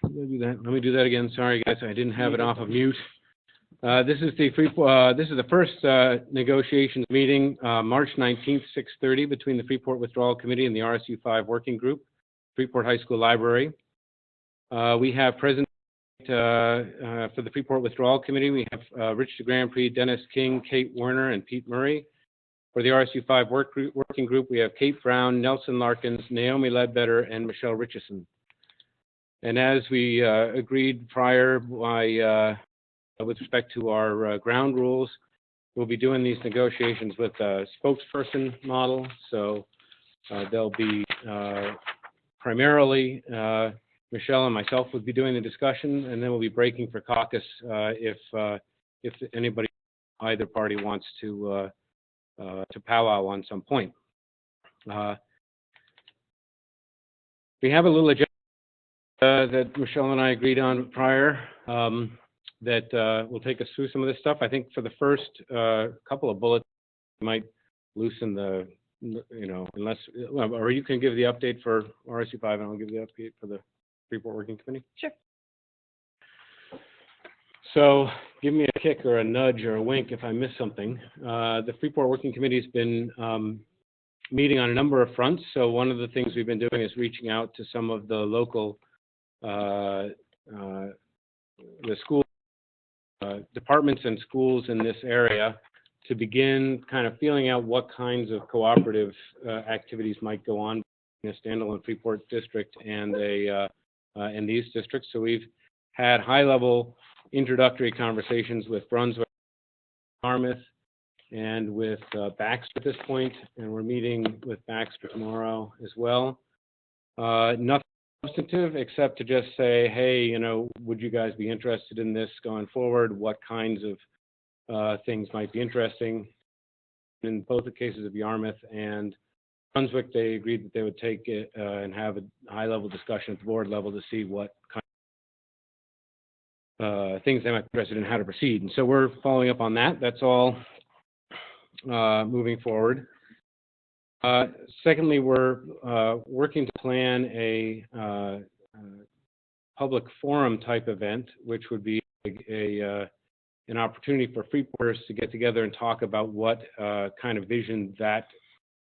Let me do that again. Sorry, guys, I didn't have it off of mute. This is the Freeport. This is the first negotiations meeting, March 19th, 6:30, between the Freeport Withdrawal Committee and the RSU5 Working Group, Freeport High School Library. We have present for the Freeport Withdrawal Committee. We have Rich DeGrand-Prix, Dennis King, Kate Werner, and Pete Murray. For the RSU5 Working Group, we have Kate Brown, Nelson Larkins, Naomi Ledbetter, and Michelle Richardson. And as we agreed prior by, with respect to our ground rules, we'll be doing these negotiations with a spokesperson model. So they'll be primarily Michelle and myself would be doing the discussion, and then we'll be breaking for caucus if anybody, either party wants to powwow on some point. We have a little agenda that Michelle and I agreed on prior that will take us through some of this stuff. I think for the first couple of bullets, we might loosen the, unless, or you can give the update for RSU5 and I'll give the update for the Freeport Working Committee. Sure. So give me a kick or a nudge or a wink if I miss something. The Freeport Working Committee has been meeting on a number of fronts. So one of the things we've been doing is reaching out to some of the local the school departments and schools in this area to begin kind of feeling out what kinds of cooperative activities might go on in a standalone Freeport district and these districts. So we've had high-level introductory conversations with Brunswick, Yarmouth, and with Baxter at this point, and we're meeting with Baxter tomorrow as well. Nothing substantive except to just say, hey, would you guys be interested in this going forward? What kinds of things might be interesting? In both the cases of Yarmouth and Brunswick, they agreed that they would take it and have a high-level discussion at the board level to see what kind of things they might be interested in, how to proceed. And so we're following up on that. That's all moving forward. Secondly, we're working to plan a public forum type event, which would be an opportunity for Freeporters to get together and talk about what kind of vision that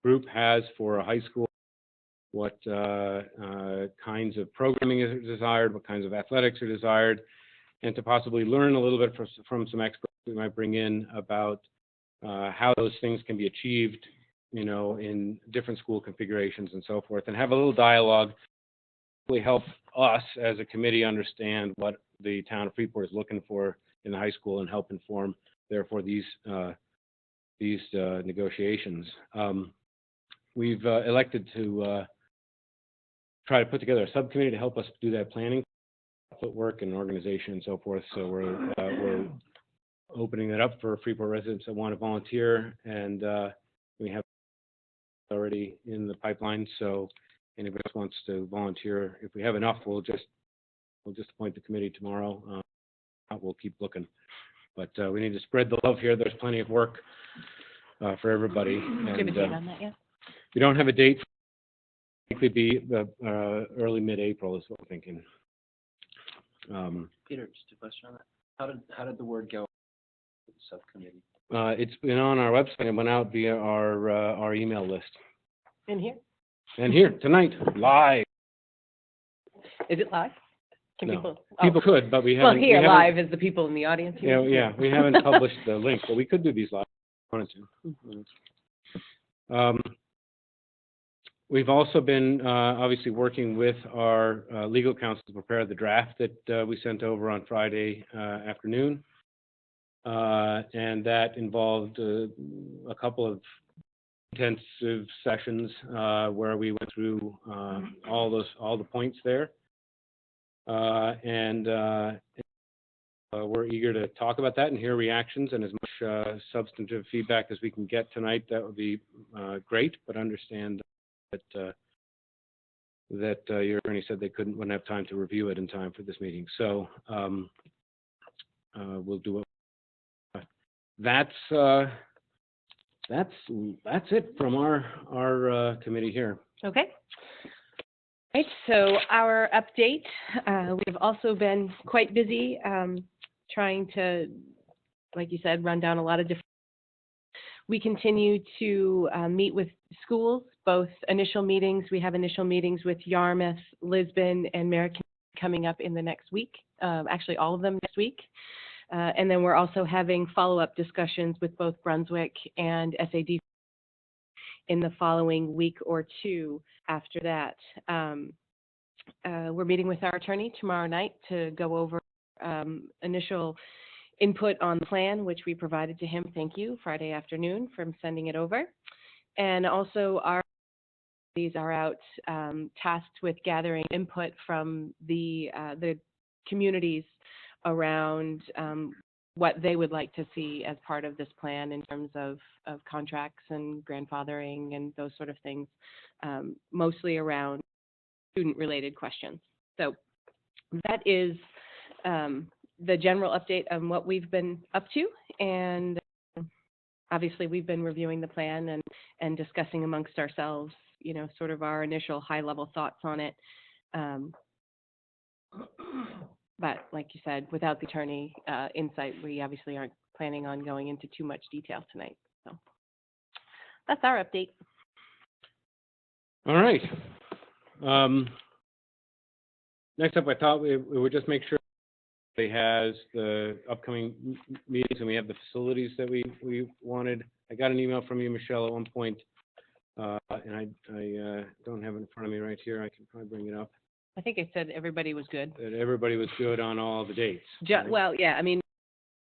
group has for a high school, what kinds of programming is desired, what kinds of athletics are desired, and to possibly learn a little bit from some experts we might bring in about how those things can be achieved, in different school configurations and so forth, and have a little dialogue to really help us as a committee understand what the town of Freeport is looking for in the high school and help inform, therefore, these negotiations. We've elected to try to put together a subcommittee to help us do that planning, footwork and organization and so forth. So we're opening it up for Freeport residents that want to volunteer, and we have already in the pipeline. So anybody else wants to volunteer, if we have enough, we'll just appoint the committee tomorrow. We'll keep looking, but we need to spread the love here. There's plenty of work for everybody. Do you have a date on that yet? We don't have a date. Likely be early mid-April is what we're thinking. Peter, just a question on that. How did the word go with the subcommittee? It's been on our website and went out via our email list. In here? And here tonight, live. Is it live? Can No. People could, but we haven't. Well, here live is the people in the audience. Yeah, we haven't published the link, but we could do these live if we wanted to. We've also been obviously working with our legal counsel to prepare the draft that we sent over on Friday afternoon. And that involved a couple of intensive sessions where we went through all the points there. And we're eager to talk about that and hear reactions, and as much substantive feedback as we can get tonight. That would be great, but understand that your attorney said they wouldn't have time to review it in time for this meeting. So we'll do it. That's it from our committee here. Okay. Right, so our update, we've also been quite busy trying to, like you said, run down a lot of different. We continue to meet with schools, both initial meetings. We have initial meetings with Yarmouth, Lisbon, and Merrick coming up in the next week, actually all of them next week. And then we're also having follow-up discussions with both Brunswick and SAD in the following week or two after that. We're meeting with our attorney tomorrow night to go over initial input on the plan, which we provided to him. Thank you, Friday afternoon, from sending it over. And also these are out tasked with gathering input from the communities around what they would like to see as part of this plan in terms of contracts and grandfathering and those sort of things, mostly around student-related questions. So that is the general update on what we've been up to, and obviously we've been reviewing the plan and discussing amongst ourselves, you know, sort of our initial high-level thoughts on it. But like you said, without the attorney insight, we obviously aren't planning on going into too much detail tonight. So that's our update. All right. Next up, I thought we would just make sure he has the upcoming meetings and we have the facilities that we wanted. I got an email from you, Michelle, at one point, and I don't have it in front of me right here. I can probably bring it up. I think it said everybody was good. That everybody was good on all the dates. Right? Well, yeah, I mean,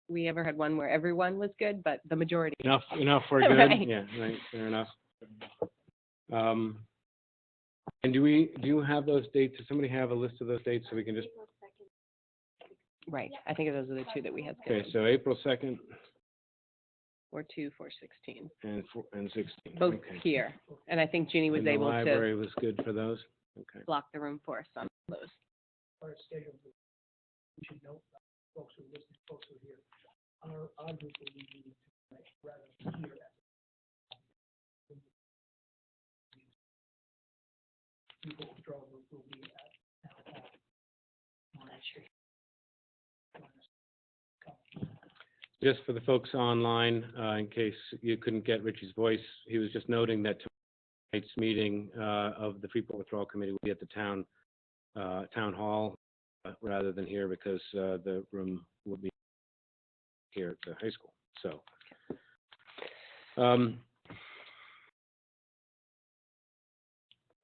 we ever had one where everyone was good, but the majority. Enough for good. Right. Yeah, right, fair enough. And do you have those dates? Does somebody have a list of those dates so we can just? Right. I think those are the two that we had scheduled. Okay, so April 2nd. Or 2, 4, 16. And 16. Both okay. Here. And I think Jeannie was and able the library was good for those? Okay. block the room for us on those. Our schedule, we should note that folks who are listening, folks who are here, our group will be meeting tonight rather than here. Freeport Withdrawal Group will be at town hall. Just for the folks online, in case you couldn't get Richie's voice, he was just noting that tonight's meeting of the Freeport Withdrawal Committee will be at the town hall rather than here because the room will be here at the high school. So,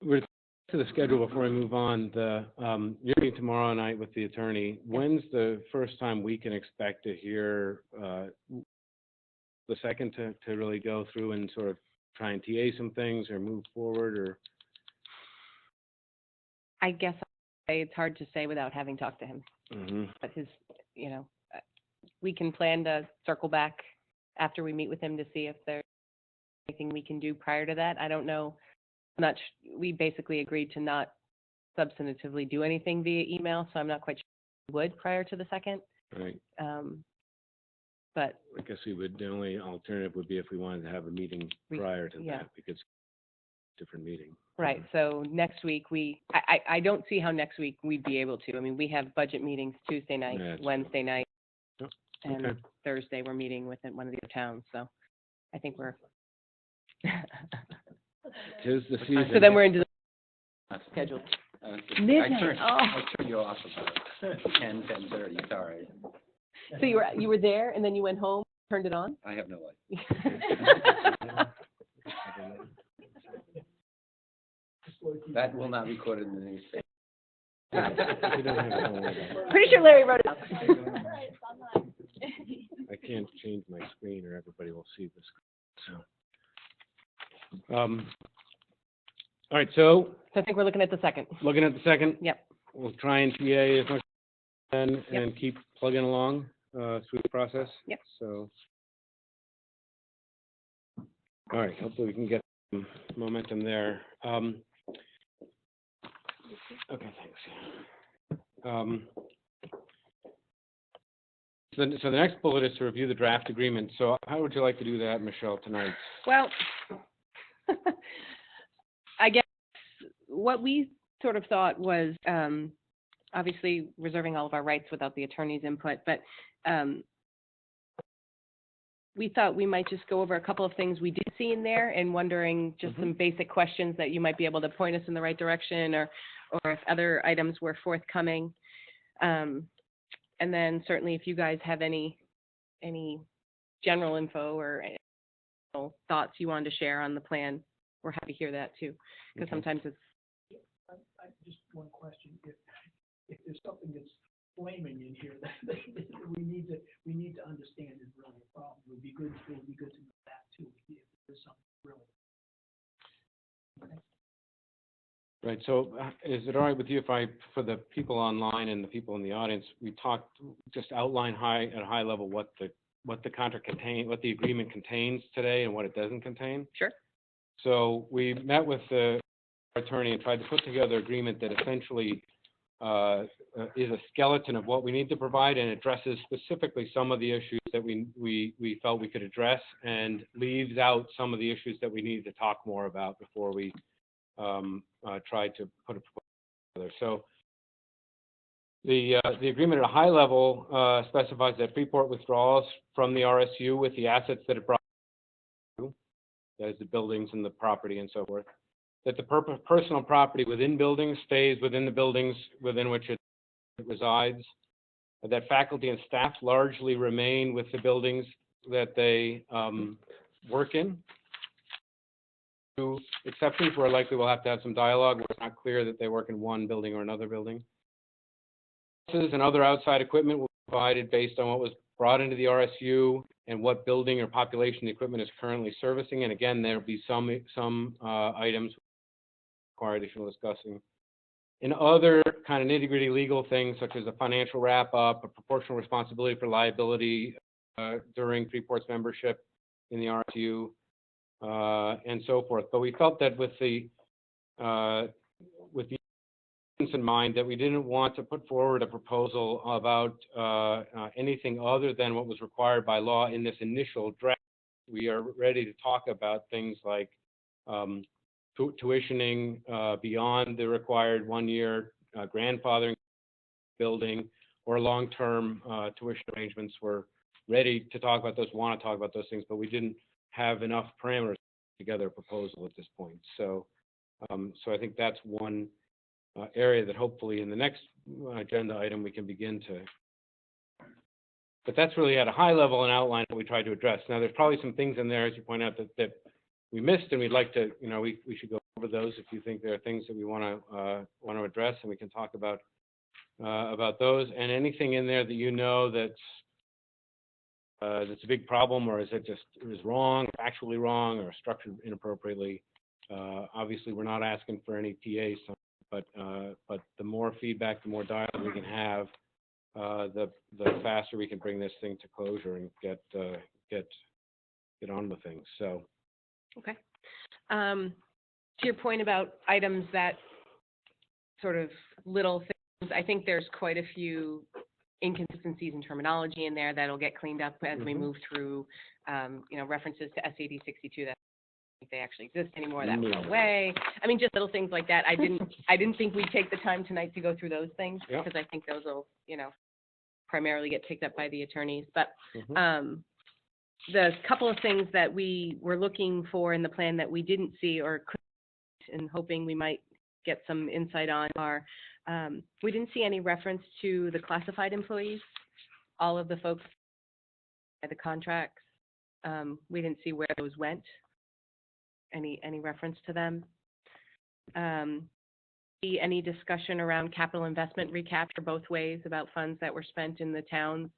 we're to the schedule before I move on. You're meeting tomorrow night with the attorney. When's the first time we can expect to hear the second to really go through and sort of try and TA some things or move forward? Or I guess it's hard to say without having talked to him. Mm-hmm. But we can plan to circle back after we meet with him to see if there's anything we can do prior to that. I don't know. We basically agreed to not substantively do anything via email, so I'm not quite sure we would prior to the second. Right. But I guess the only alternative would be if we wanted to have a meeting prior to that, because different meeting. Right. So next week I don't see how next week we'd be able to. I mean, we have budget meetings Tuesday night, Wednesday night, and Thursday we're meeting with one of the other towns. So I think we're. 'Tis the season. So then we're into the schedule. Midnight. I turned you off about 10:30. Sorry. So you were there and then you went home, turned it on? I have no idea. That will not be recorded in the newspaper. Pretty sure Larry wrote it up. I can't change my screen or everybody will see this. So. All right, so I think we're looking at the second. Looking at the second? Yep. We'll try and TA as much as we can and keep plugging along through the process. Yep. So, all right, hopefully we can get some momentum there. Okay, thanks. So the next bullet is to review the draft agreement. So how would you like to do that, Michelle, tonight? Well, I guess what we sort of thought was, obviously reserving all of our rights without the attorney's input, but we thought we might just go over a couple of things we did see in there and wondering just some basic questions that you might be able to point us in the right direction, or if other items were forthcoming. And then certainly if you guys have any general info or thoughts you wanted to share on the plan, we're happy to hear that too, because sometimes it's. I just one question: if there's something that's flaming in here that we need to understand is really a problem, it would be good to know that too. If there's something really. Okay. Right, so is it all right with you if I, for the people online and the people in the audience, we just outline at a high level what the contract contains, what the agreement contains today and what it doesn't contain? Sure. So we met with the attorney and tried to put together an agreement that essentially is a skeleton of what we need to provide and addresses specifically some of the issues that we felt we could address, and leaves out some of the issues that we need to talk more about before we tried to put a proposal together. So the agreement at a high level specifies that Freeport withdraws from the RSU with the assets that it brought to, that is the buildings and the property and so forth, that the personal property within buildings stays within the buildings within which it resides, that faculty and staff largely remain with the buildings that they work in. Two exceptions where likely we'll have to have some dialogue where it's not clear that they work in one building or another building. And other outside equipment will be provided based on what was brought into the RSU and what building or population the equipment is currently servicing. And again, there will be some items require additional discussing. In other kind of nitty-gritty legal things, such as a financial wrap-up, a proportional responsibility for liability during Freeport's membership in the RSU, and so forth. But we felt that with the in mind that we didn't want to put forward a proposal about anything other than what was required by law in this initial draft. We are ready to talk about things like tuitioning beyond the required 1-year grandfathering building or long-term tuition arrangements. We're ready to talk about those, want to talk about those things, but we didn't have enough parameters to together a proposal at this point. So, so I think that's one area that hopefully in the next agenda item we can begin to. But that's really at a high level an outline that we tried to address. Now, there's probably some things in there, as you point out, that we missed, and we'd like to, we should go over those if you think there are things that we want to address, and we can talk about those. And anything in there that that's a big problem, or is wrong, factually wrong, or structured inappropriately. Obviously, we're not asking for any PAs, but the more feedback, the more dialogue we can have, the faster we can bring this thing to closure and get on with things. So. Okay. To your point about items that sort of little things, I think there's quite a few inconsistencies in terminology in there that'll get cleaned up as we move through, references to SAD 62 that they actually exist anymore, that went away. I mean, just little things like that. I didn't think we'd take the time tonight to go through those things, because I think those will, primarily get picked up by the attorneys. But the couple of things that we were looking for in the plan that we didn't see or couldn't, and hoping we might get some insight on, are we didn't see any reference to the classified employees, all of the folks at the contracts. We didn't see where those went. Any reference to them? Any discussion around capital investment recapture both ways about funds that were spent in the towns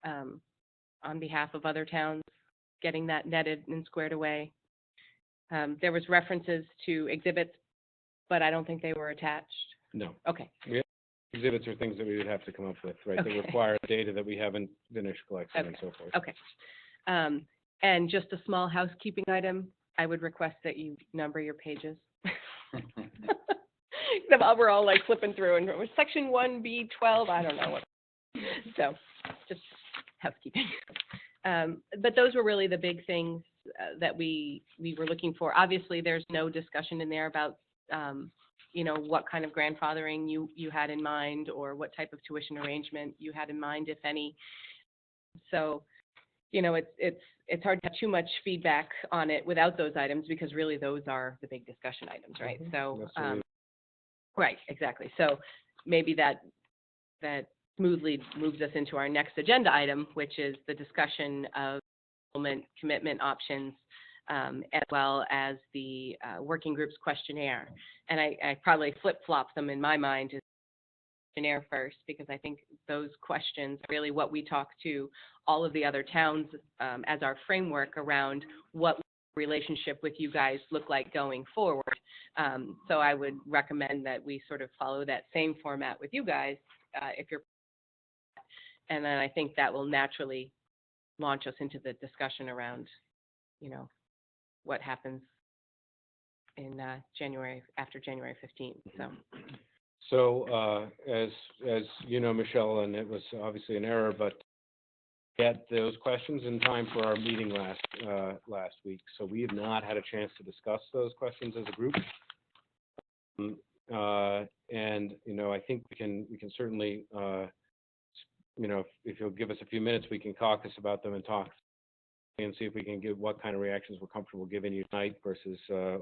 on behalf of other towns, getting that netted and squared away. There was references to exhibits, but I don't think they were attached. No. Okay. Exhibits are things that we would have to come up with, right? Okay. That require data that we haven't finished collecting and so forth. Okay. And just a small housekeeping item, I would request that you number your pages. We're all like flipping through, and it was section 1B12, I don't know what. So just housekeeping. But those were really the big things that we were looking for. Obviously, there's no discussion in there about what kind of grandfathering you had in mind, or what type of tuition arrangement you had in mind, if any. So, it's hard to have too much feedback on it without those items, because really those are the big discussion items, right? So, right, exactly. So maybe that smoothly moves us into our next agenda item, which is the discussion of enrollment commitment options, as well as the working group's questionnaire. And I probably flip-flop them in my mind as questionnaire first, because I think those questions are really what we talk to all of the other towns as our framework around what relationship with you guys look like going forward. So I would recommend that we sort of follow that same format with you guys, if you're, and then I think that will naturally launch us into the discussion around, what happens in January, after January 15th. So, as you know, Michelle, and it was obviously an error, but get those questions in time for our meeting last week. So we have not had a chance to discuss those questions as a group. And I think we can certainly, if you'll give us a few minutes, we can caucus about them and talk and see if we can give what kind of reactions we're comfortable giving you tonight versus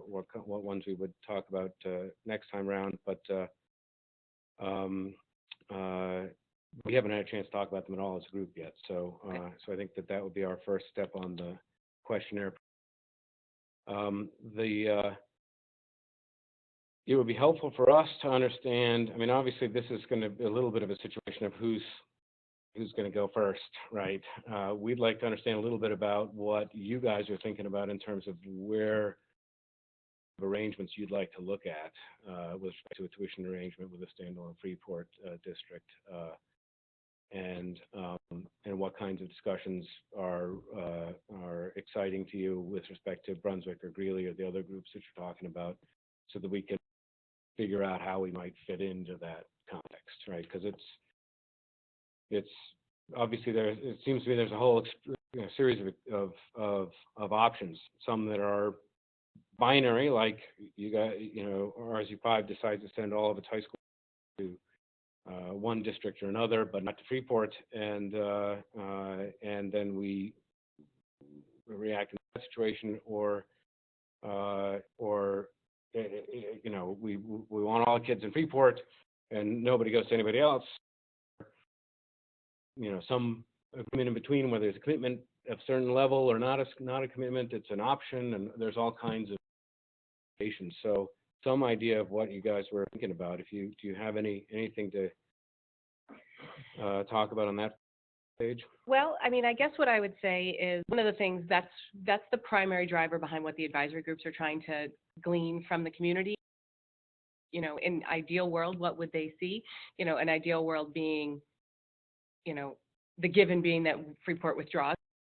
what ones we would talk about next time around. But we haven't had a chance to talk about them at all as a group yet. So, so I think that would be our first step on the questionnaire. It would be helpful for us to understand. I mean, obviously, this is going to be a little bit of a situation of who's going to go first, right? We'd like to understand a little bit about what you guys are thinking about in terms of where arrangements you'd like to look at with respect to a tuition arrangement with a standalone Freeport district, and what kinds of discussions are exciting to you with respect to Brunswick or Greeley or the other groups that you're talking about, so that we can figure out how we might fit into that context, right? Because it's obviously it seems to me there's a whole series of options, some that are binary, like you got, RSU5 decides to send all of its high school to one district or another, but not to Freeport, and then we react in that situation, or we want all the kids in Freeport and nobody goes to anybody else. Some agreement in between, whether it's a commitment of a certain level or not a commitment, it's an option, and there's all kinds of patients. So some idea of what you guys were thinking about. Do you have anything to talk about on that page? Well, I mean, I guess what I would say is one of the things that's the primary driver behind what the advisory groups are trying to glean from the community. In ideal world, what would they see? An ideal world being, the given being that Freeport withdraws,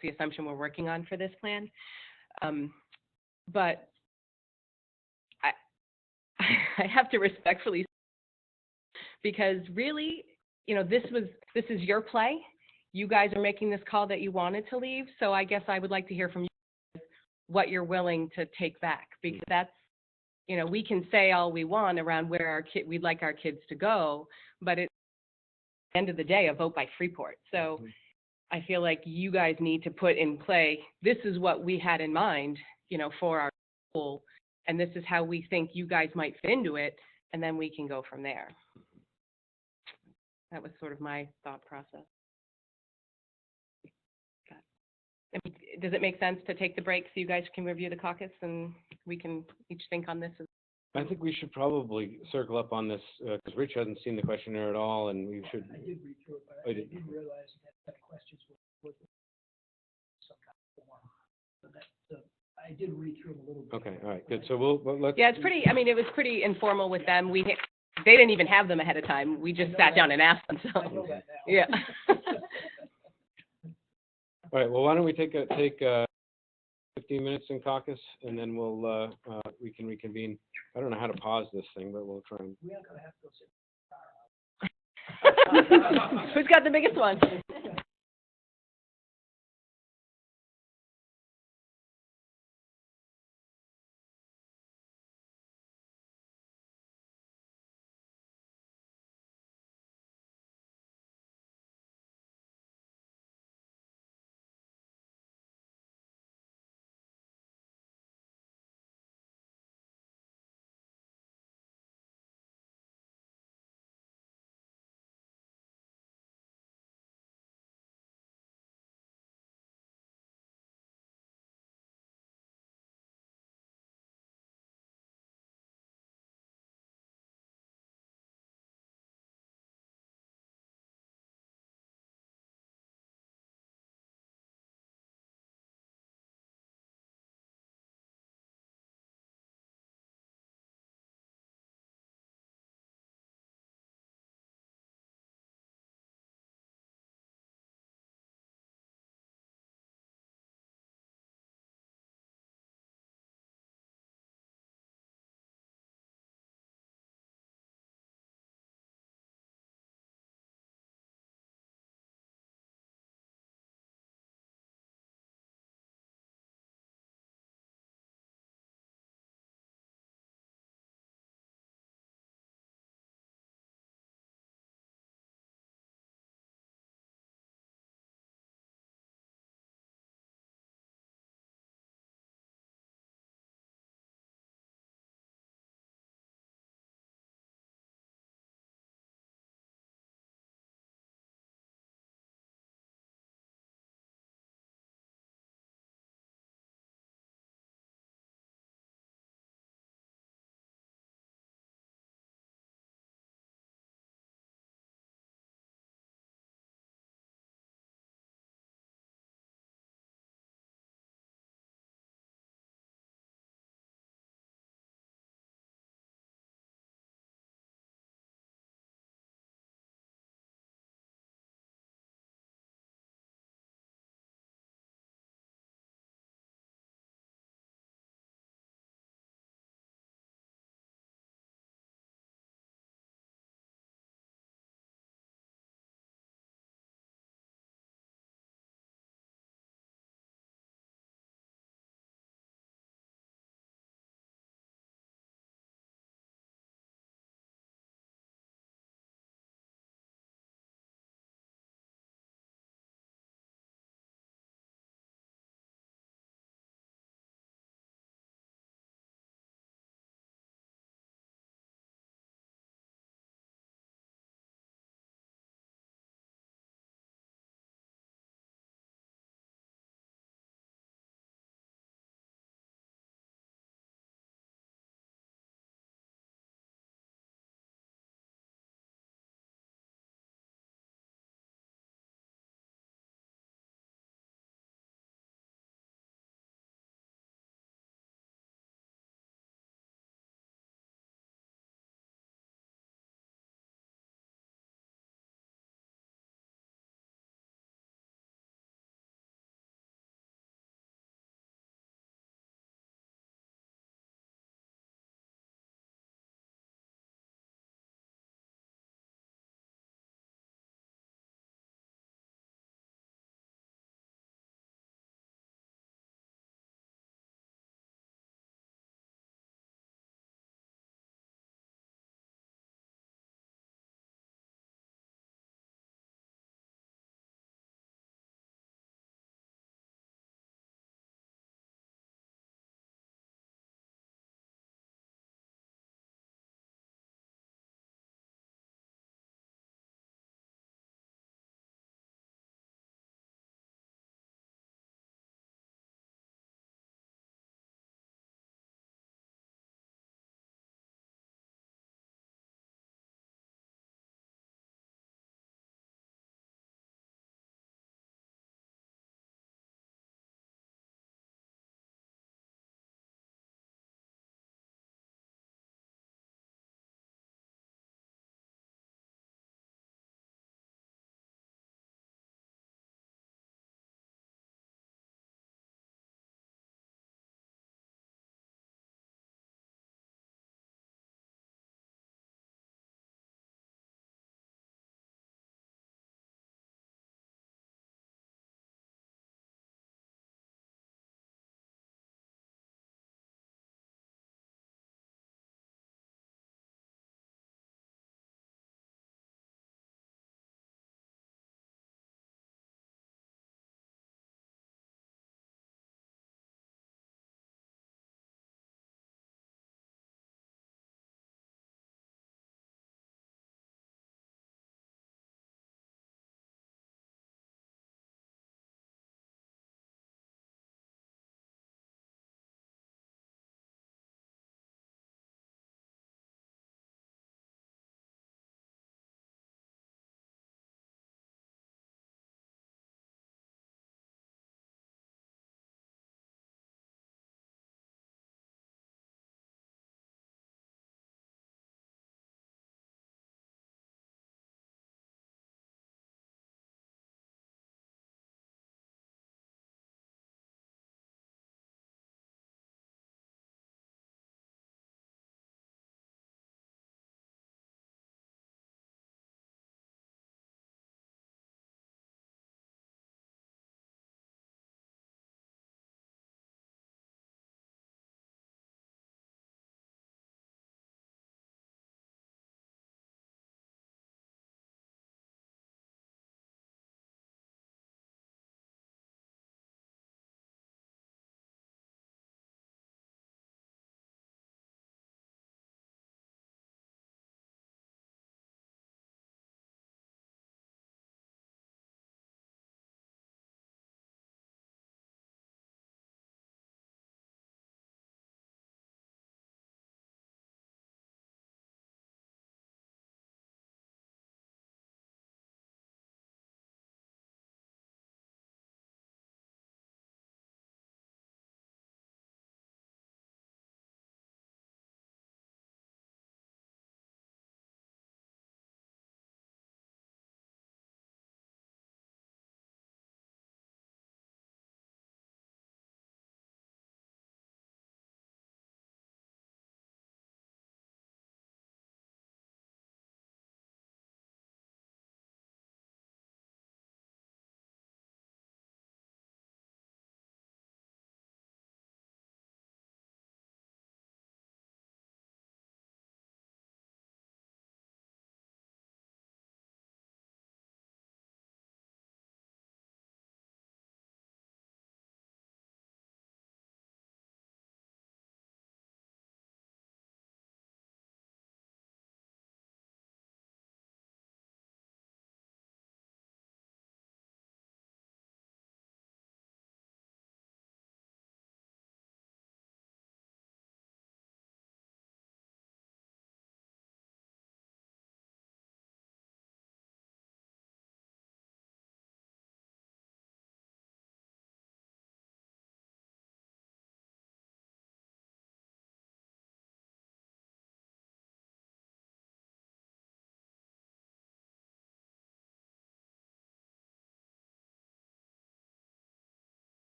the assumption we're working on for this plan. But I have to respectfully, because really, this is your play. You guys are making this call that you wanted to leave. So I guess I would like to hear from you what you're willing to take back, because that's, we can say all we want around where we'd like our kids to go, but it's at the end of the day a vote by Freeport. So I feel like you guys need to put in play, this is what we had in mind, for our school, and this is how we think you guys might fit into it, and then we can go from there. That was sort of my thought process. Does it make sense to take the break so you guys can review the caucus and we can each think on this? I think we should probably circle up on this because Rich hasn't seen the questionnaire at all, and we should. I did read through it, but I didn't realize that questions were some kind of form. So that I did read through them a little bit. Okay, all right, good. So let's. Yeah, it was pretty informal with them. They didn't even have them ahead of time. We just sat down and asked them. So I know that now. yeah. All right. Well, why don't we take 15 minutes in caucus, and then we can reconvene. I don't know how to pause this thing, but we'll try and. We are going to have to go sit. Who's got the biggest one?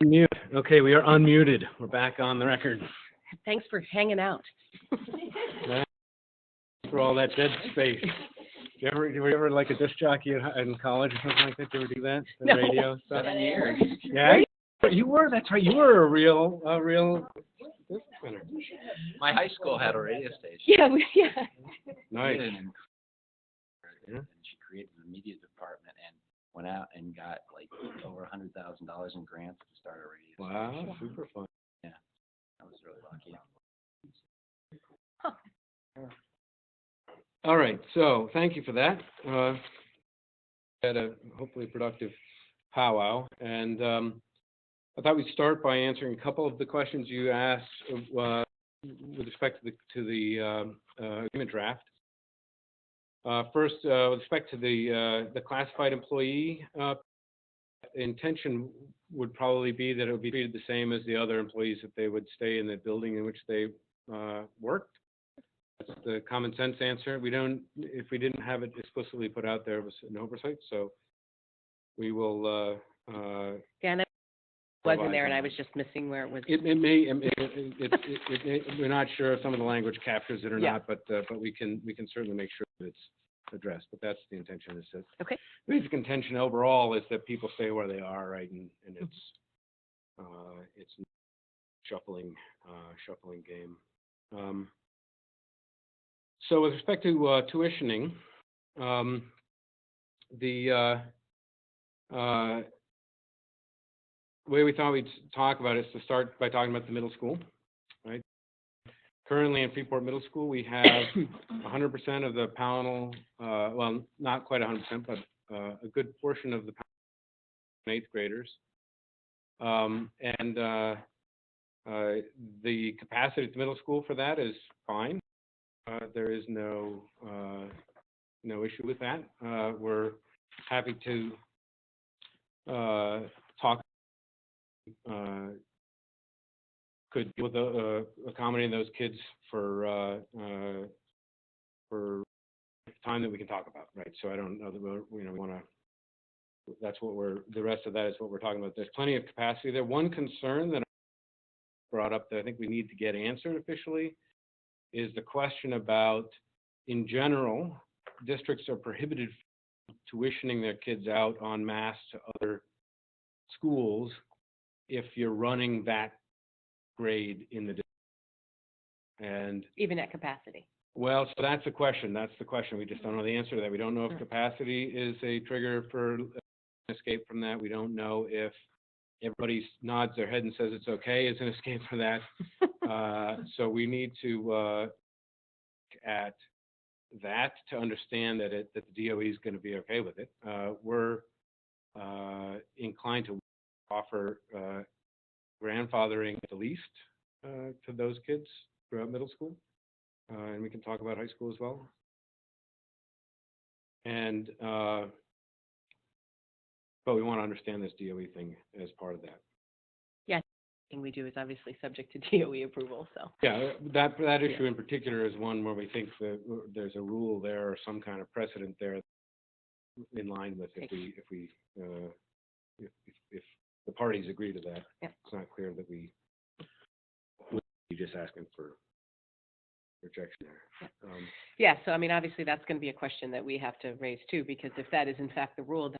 Mute. Okay, we are unmuted. We're back on the record. Thanks for hanging out. For all that dead space. Were you ever like a disc jockey in college or something like that? Did you ever do that? The No. radio stuff? 7 years. Yeah, you were. That's right. You were a real disc spinner. My high school had a radio station. Yeah, Nice. And Yeah. she created the media department and went out and got like over $100,000 in grants to start a radio station. Wow, super fun. Yeah, I was really lucky. All right, so thank you for that. Had a hopefully productive powwow, and I thought we'd start by answering a couple of the questions you asked with respect to the agreement draft. First, with respect to the classified employee, intention would probably be that it would be treated the same as the other employees, that they would stay in the building in which they worked. That's the common sense answer. If we didn't have it explicitly put out there, it was an oversight, so we will. Yeah, and it wasn't there, and I was just missing where it was. We're not sure if some of the language captures it or Yeah. not, but we can certainly make sure that it's addressed. But that's the intention. Is that Okay. the basic intention overall is that people stay where they are, right? And it's shuffling game. So with respect to tuitioning, the way we thought we'd talk about it is to start by talking about the middle school, right? Currently in Freeport Middle School, we have 100% of the Pownell, well, not quite 100%, but a good portion of the eighth graders. The capacity at the middle school for that is fine. There is no issue with that. We're happy to talk. Could deal with accommodating those kids for time that we can talk about, right? So I don't know that we want to. That's what the rest of that is what we're talking about. There's plenty of capacity there. One concern that I brought up that I think we need to get answered officially is the question about, in general, districts are prohibited from tuitioning their kids out en masse to other schools if you're running that grade in the district. And Even at capacity. well, so that's the question. That's the question. We just don't know the answer to that. We don't know if capacity is a trigger for escape from that. We don't know if everybody nods their head and says it's okay as an escape for that. So we need to look at that to understand that the DOE is going to be okay with it. We're inclined to offer grandfathering at the least to those kids throughout middle school, and we can talk about high school as well. And but we want to understand this DOE thing as part of that. Yeah, everything we do is obviously subject to DOE approval. So Yeah, that issue in particular is one where we think that there's a rule there or some kind of precedent there in line with if the parties agree to that. Yeah. It's not clear that we be just asking for rejection there. yeah, so I mean, obviously that's going to be a question that we have to raise too, because if that is in fact the rule, then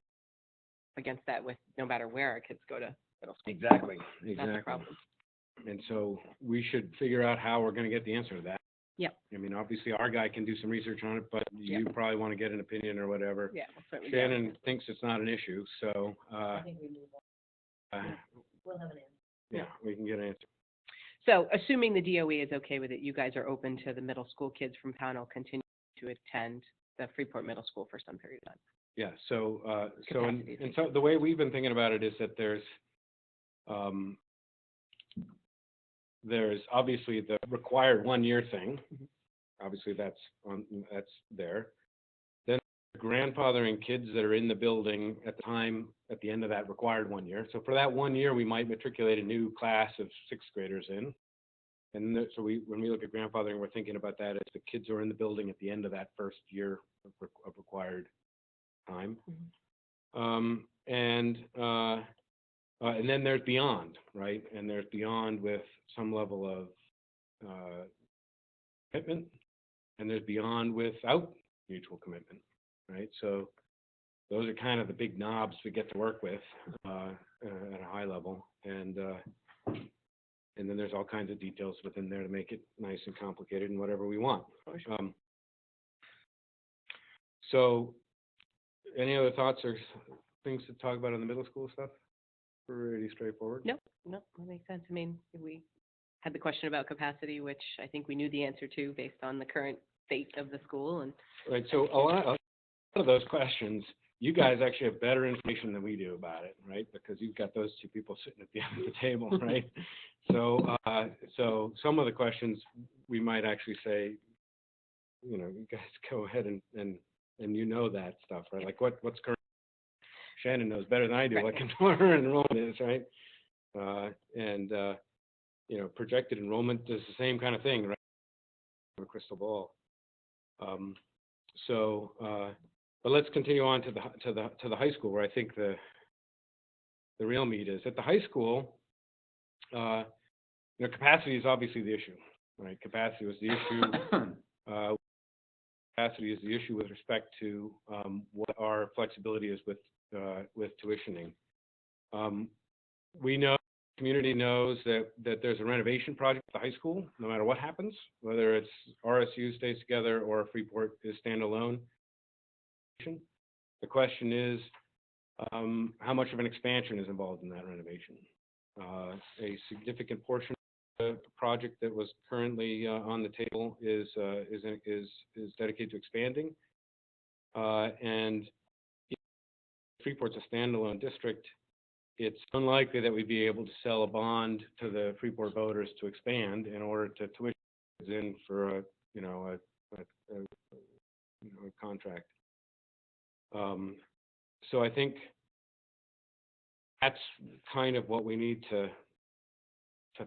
against that with no matter where our kids go to middle school. Exactly. That's a problem. And so we should figure out how we're going to get the answer to that. Yep. I mean, obviously our guy can do some research on it, but you probably want to get an opinion or whatever. Yeah, we'll certainly do Shannon thinks it's not an issue, so I think we move on. We'll have an answer. yeah, we can get an answer. So assuming the DOE is okay with it, you guys are open to the middle school kids from Pownell continuing to attend the Freeport Middle School for some period of time. Yeah, so Capacity and so the way we've been thinking about it is that there's obviously the required 1 year thing. Obviously that's there. Then grandfathering kids that are in the building at the end of that required 1 year. So for that 1 year, we might matriculate a new class of sixth graders in. And so when we look at grandfathering, we're thinking about that as the kids are in the building at the end of that first year of required time. And then there's beyond, right? And there's beyond with some level of commitment, and there's beyond without mutual commitment, right? So those are kind of the big knobs we get to work with at a high level, and then there's all kinds of details within there to make it nice and complicated and whatever we want. So, any other thoughts or things to talk about on the middle school stuff? Pretty straightforward. No, that makes sense. I mean, we had the question about capacity, which I think we knew the answer to based on the current state of the school. And Right. So a lot of those questions, you guys actually have better information than we do about it, right? Because you've got those two people sitting at the end of the table, right? So some of the questions we might actually say, you guys go ahead and you know that stuff, right? Like what's current. Shannon knows better than I do, Right. what her enrollment is, right? Projected enrollment is the same kind of thing, right? A crystal ball. But let's continue on to the high school, where I think the real meat is. At the high school, capacity is obviously the issue, right? Capacity was the issue. Capacity is the issue with respect to what our flexibility is with tuitioning. We know, the community knows that there's a renovation project at the high school, no matter what happens, whether it's RSU stays together or Freeport is standalone. The question is, how much of an expansion is involved in that renovation? A significant portion of the project that was currently on the table is dedicated to expanding, and if Freeport's a standalone district, it's unlikely that we'd be able to sell a bond to the Freeport voters to expand in order to tuition in for a contract. So I think that's kind of what we need to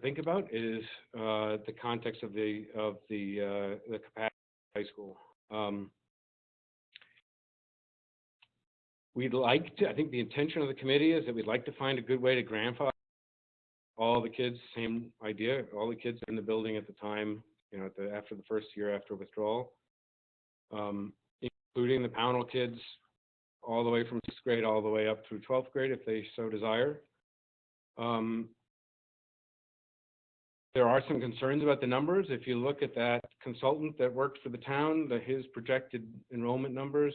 think about is the context of the capacity of high school. I think the intention of the committee is that we'd like to find a good way to grandfather all the kids, same idea, all the kids in the building at the time, after the first year after withdrawal, including the Pownell kids, all the way from 6th grade all the way up through 12th grade if they so desire. There are some concerns about the numbers. If you look at that consultant that worked for the town, his projected enrollment numbers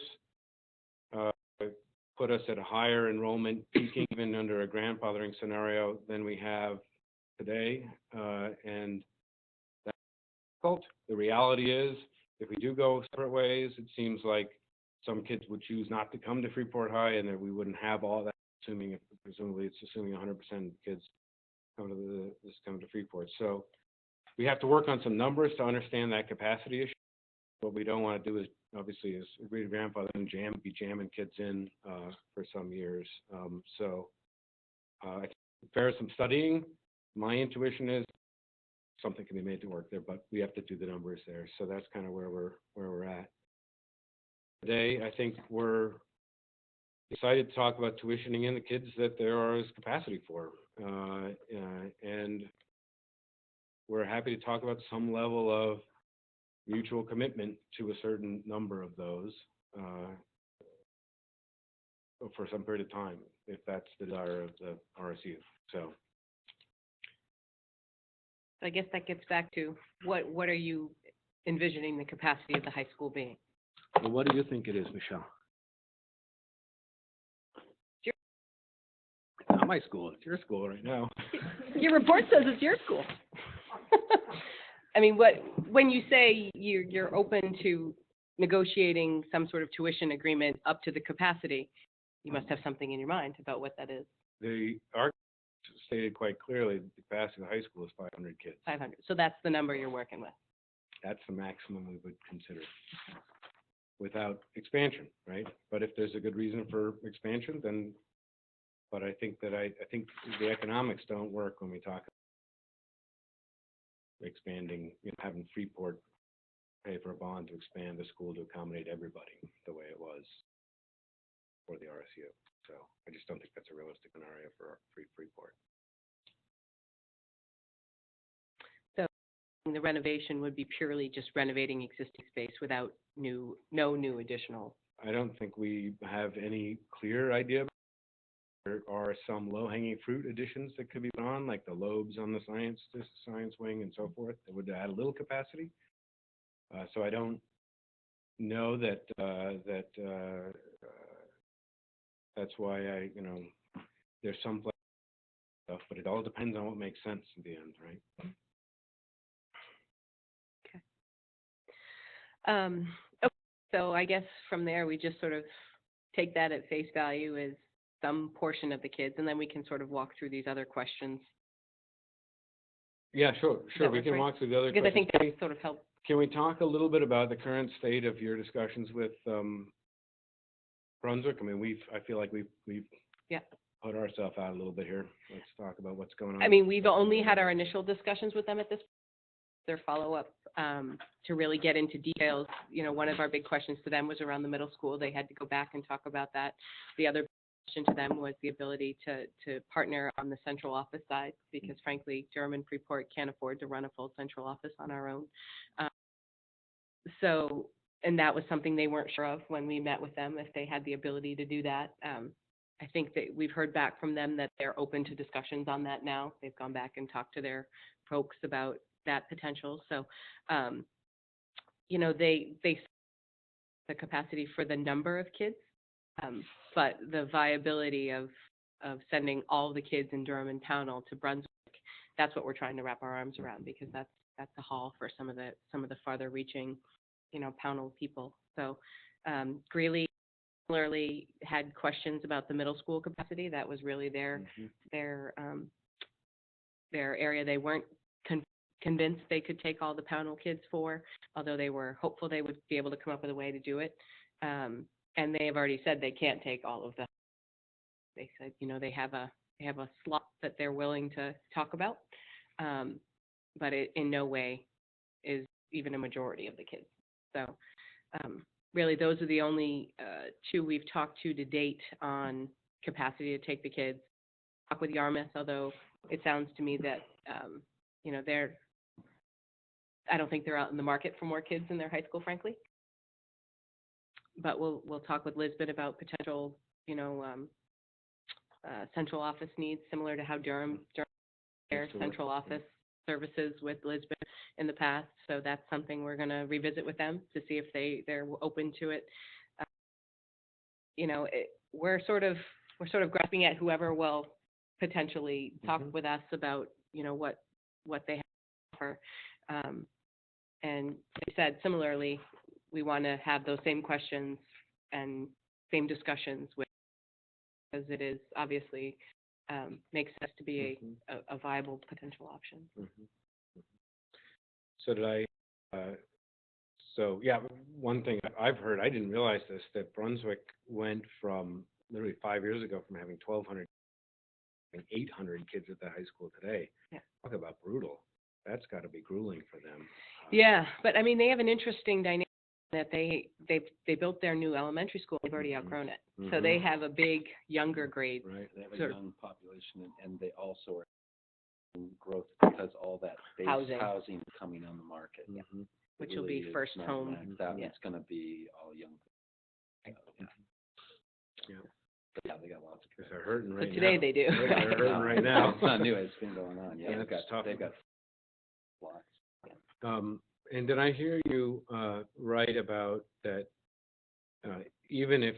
put us at a higher enrollment peaking even under a grandfathering scenario than we have today, and that's difficult. The reality is, if we do go separate ways, it seems like some kids would choose not to come to Freeport High, and that we wouldn't have all that. Presumably, it's assuming 100% of kids come to Freeport. So we have to work on some numbers to understand that capacity issue. What we don't want to do is agree to grandfather and be jamming kids in for some years. I think there is some studying. My intuition is something can be made to work there, but we have to do the numbers there. So that's kind of where we're at. Today, I think we're excited to talk about tuitioning in the kids that there is capacity for. And we're happy to talk about some level of mutual commitment to a certain number of those for some period of time, if that's the desire of the RSU. So I guess that gets back to what are you envisioning the capacity of the high school being? well, what do you think it is, Michelle? Not my school. It's your school right now. Your report says it's your school. I mean, when you say you're open to negotiating some sort of tuition agreement up to the capacity, you must have something in your mind about what that is. Our stated quite clearly the capacity of the high school is 500 kids. 500. So that's the number you're working with. That's the maximum we would consider without expansion, right? But if there's a good reason for expansion, then. But I think the economics don't work when we talk about expanding, having Freeport pay for a bond to expand the school to accommodate everybody the way it was. for the RSU. So I just don't think that's a realistic scenario for Freeport. So the renovation would be purely just renovating existing space without no new additional. I don't think we have any clear idea. There are some low-hanging fruit additions that could be put on, like the lobes on the science wing and so forth, that would add a little capacity. So I don't know that that's why there's some stuff, but it all depends on what makes sense in the end, right? Okay. So I guess from there, we just sort of take that at face value as some portion of the kids, and then we can sort of walk through these other questions. Yeah, sure. That We work can for you? walk through the other Because I questions. think that sort of helps. Can we talk a little bit about the current state of your discussions with Brunswick? I mean, I feel like we've Yeah. put ourselves out a little bit here. Let's talk about what's going on. I mean, we've only had our initial discussions with them at this point. Their follow-up to really get into details. One of our big questions to them was around the middle school. They had to go back and talk about that. The other question to them was the ability to partner on the central office side, because frankly, Durham and Freeport can't afford to run a full central office on our own. And that was something they weren't sure of when we met with them, if they had the ability to do that. I think that we've heard back from them that they're open to discussions on that now. They've gone back and talked to their folks about that potential. So, they the capacity for the number of kids, but the viability of sending all the kids in Durham and Pownell to Brunswick, that's what we're trying to wrap our arms around, because that's a haul for some of the farther reaching, Pownell people. So, Greeley similarly had questions about the middle school capacity. That was really their area. They weren't convinced they could take all the Pownell kids for, although they were hopeful they would be able to come up with a way to do it. And they have already said they can't take all of them. They said, they have a slot that they're willing to talk about, but it in no way is even a majority of the kids. So really, those are the only two we've talked to date on capacity to take the kids. Talk with Yarmouth, although it sounds to me that I don't think they're out in the market for more kids in their high school, frankly. But we'll talk with Lisbon about potential, central office needs, similar to how Durham their central office services with Lisbon in the past. So that's something we're going to revisit with them to see if they're open to it. We're sort of grasping at whoever will potentially talk with us about, what they have to offer. And like I said, similarly, we want to have those same questions and same discussions with, because it is obviously makes sense to be a viable potential option. So one thing I've heard, I didn't realize this, that Brunswick went from literally 5 years ago from having 1,200 to 800 kids at the high school today. Yeah. Talk about brutal. That's got to be grueling for them. Yeah, but I mean, they have an interesting dynamic that they built their new elementary school. They've already outgrown it, so they have a big younger grade. Right. They have a young population, and they also are in growth because all that base housing coming on the market. Yeah. Which will be first home. It's going to be all young. Yeah, they got lots of. Because they're hurting right now. Today they do. They're hurting right now. It's not new. It's been going on. Yeah, they've got lots. And did I hear you right about that? Even if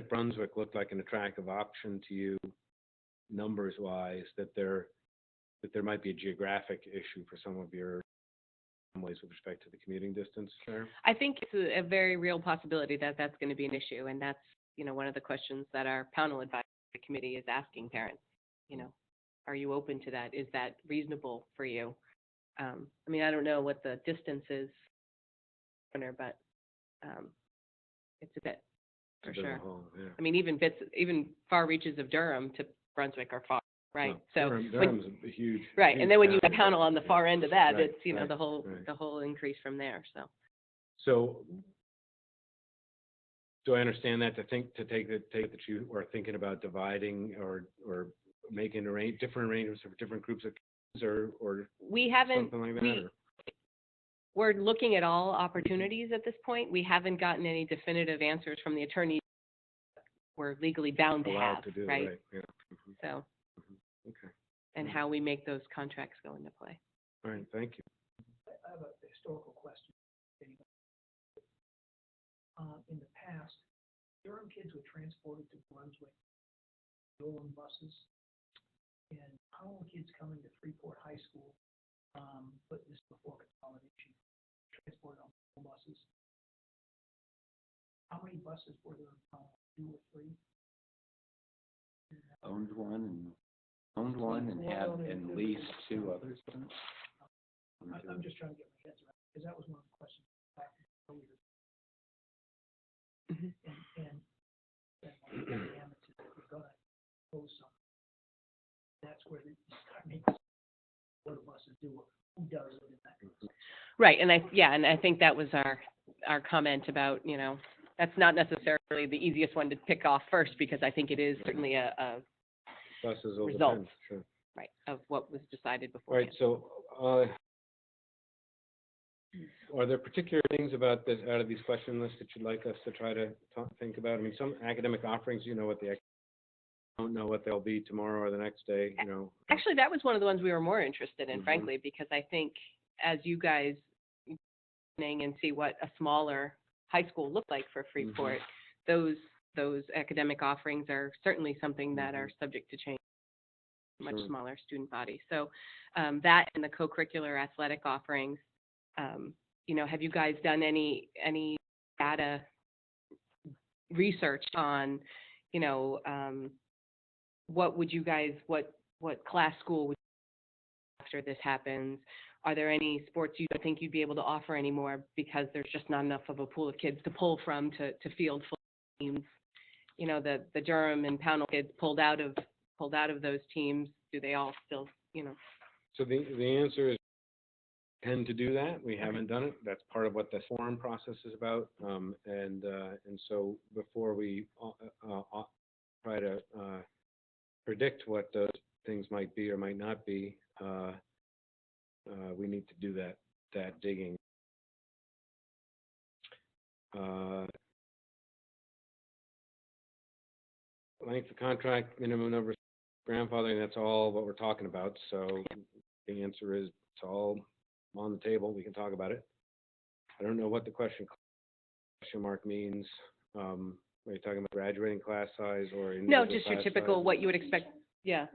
Brunswick looked like an attractive option to you, numbers-wise, that there might be a geographic issue for some of your families with respect to the commuting distance there? I think it's a very real possibility that that's going to be an issue, and that's one of the questions that our Pownell Advisory Committee is asking parents. Are you open to that? Is that reasonable for you? I mean, I don't know what the distance is, but it's a bit, for sure. Yeah. I mean, even far reaches of Durham to Brunswick are far, right? No, Durham's a huge. Right, huge and then when you town. have Pownell on the far end of that, Right, it's right, the whole increase from there. So do I understand that to take that you are thinking about dividing or making different arrangements for different groups of kids or We haven't, something like that? Or? we're looking at all opportunities at this point. We haven't gotten any definitive answers from the attorney we're legally bound to Allowed have, to do, right? Yeah. So, Okay. and how we make those contracts go into play. All right. Thank you. I have a historical question. In the past, Durham kids were transported to Brunswick, Durham buses, and Powell kids coming to Freeport High School, but this is before consolidation, transported on buses. How many buses were there in Powell? 2 or 3? Owned one and had and leased 2 others. I'm just trying to get my head around, because that was one of the questions back earlier. Mhm. And the amateurs, we're gonna close some. That's where you start making what do buses do, who does it, and that kind of stuff. Right, and I think that was our comment about, that's not necessarily the easiest one to pick off first, because I think it is certainly a Buses will Results. depend, sure. right of what was decided All before. right. So, are there particular things about this out of these question lists that you'd like us to try to think about? I mean, some academic offerings, don't know what they'll be tomorrow or the next day. Actually, that was one of the ones we were more interested in, Mhm. frankly, because I think as you guys and see what a smaller high school looked like for Freeport, those academic offerings are certainly something that are subject to change. Much Sure. smaller student body. So that and the co-curricular athletic offerings. Have you guys done any data research on, what would you guys, what class school would after this happens? Are there any sports you don't think you'd be able to offer anymore because there's just not enough of a pool of kids to pull from to field full teams? The Durham and Pownell kids pulled out of those teams. Do they all still, So the answer is tend to do that. We haven't done it. That's part of what the forum process is about. And so before we try to predict what those things might be or might not be, we need to do that digging. Length of contract, minimum number of grandfathering, that's all what we're talking about. So the answer is it's all on the table. We can talk about it. I don't know what the question mark means. Are you talking about graduating class size or no, individual just your class typical size? what you would expect. Yeah.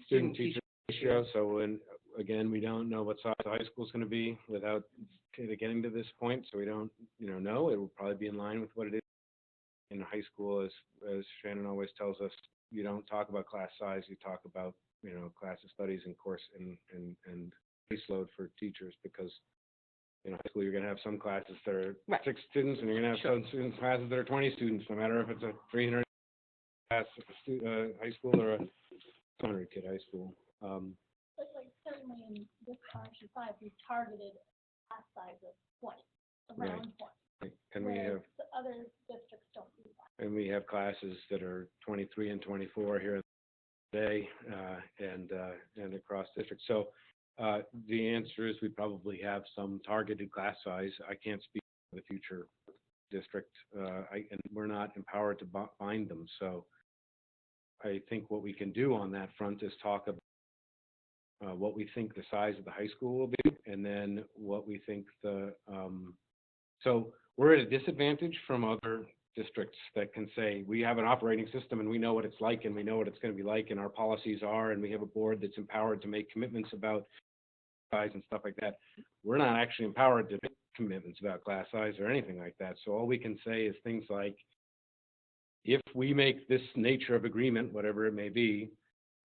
Student teacher ratio. So again, we don't know what size the high school is going to be without getting to this point. So we don't, know. It will probably be in line with what it is in high school. As Shannon always tells us, you don't talk about class size. You talk about, class of studies and course and caseload for teachers, because high school you're going to have some classes that are 6 students, and you're going to have some classes that are 20 students, no matter if it's a 300 class high school or a 200 kid high school. But certainly in this RSU5, we targeted class size of 20, around 20. And we have the other districts don't do that. and we have classes that are 23 and 24 here today, and across districts. So the answer is we probably have some targeted class size. I can't speak for the future district, and we're not empowered to bind them. So I think what we can do on that front is talk about what we think the size of the high school will be, and then what we think so we're at a disadvantage from other districts that can say we have an operating system and we know what it's like and we know what it's going to be like and our policies are, and we have a board that's empowered to make commitments about size and stuff like that. We're not actually empowered to make commitments about class size or anything like that. So all we can say is things like, if we make this nature of agreement, whatever it may be,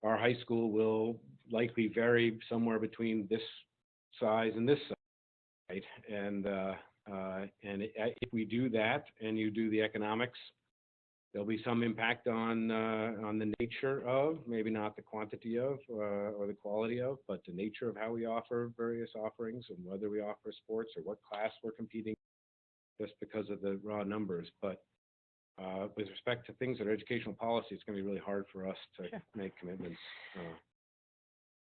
our high school will likely vary somewhere between this size and this size, right? And if we do that and you do the economics, there'll be some impact on the nature of, maybe not the quantity of or the quality of, but the nature of how we offer various offerings and whether we offer sports or what class we're competing, just because of the raw numbers. But with respect to things that are educational policy, it's gonna be really hard for us to Sure. make commitments.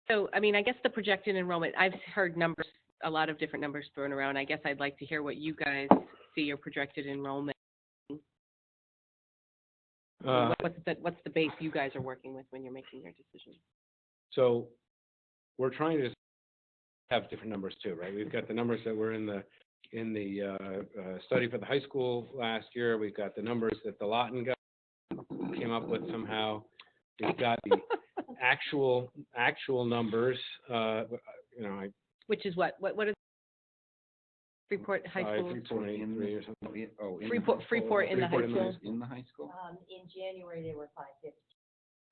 So, I mean, I guess the projected enrollment, I've heard numbers, a lot of different numbers thrown around. I guess I'd like to hear what you guys see your projected enrollment. What's the base you guys are working with when you're making your decisions? So we're trying to have different numbers too, right? We've got the numbers that were in the study for the high school last year. We've got the numbers that the Lawton guy came up with somehow. We've got the actual numbers, Which is what is Freeport High School? 323 or something. Oh, Freeport in the high Freeport in the school? high In the high school? In January, they were 550.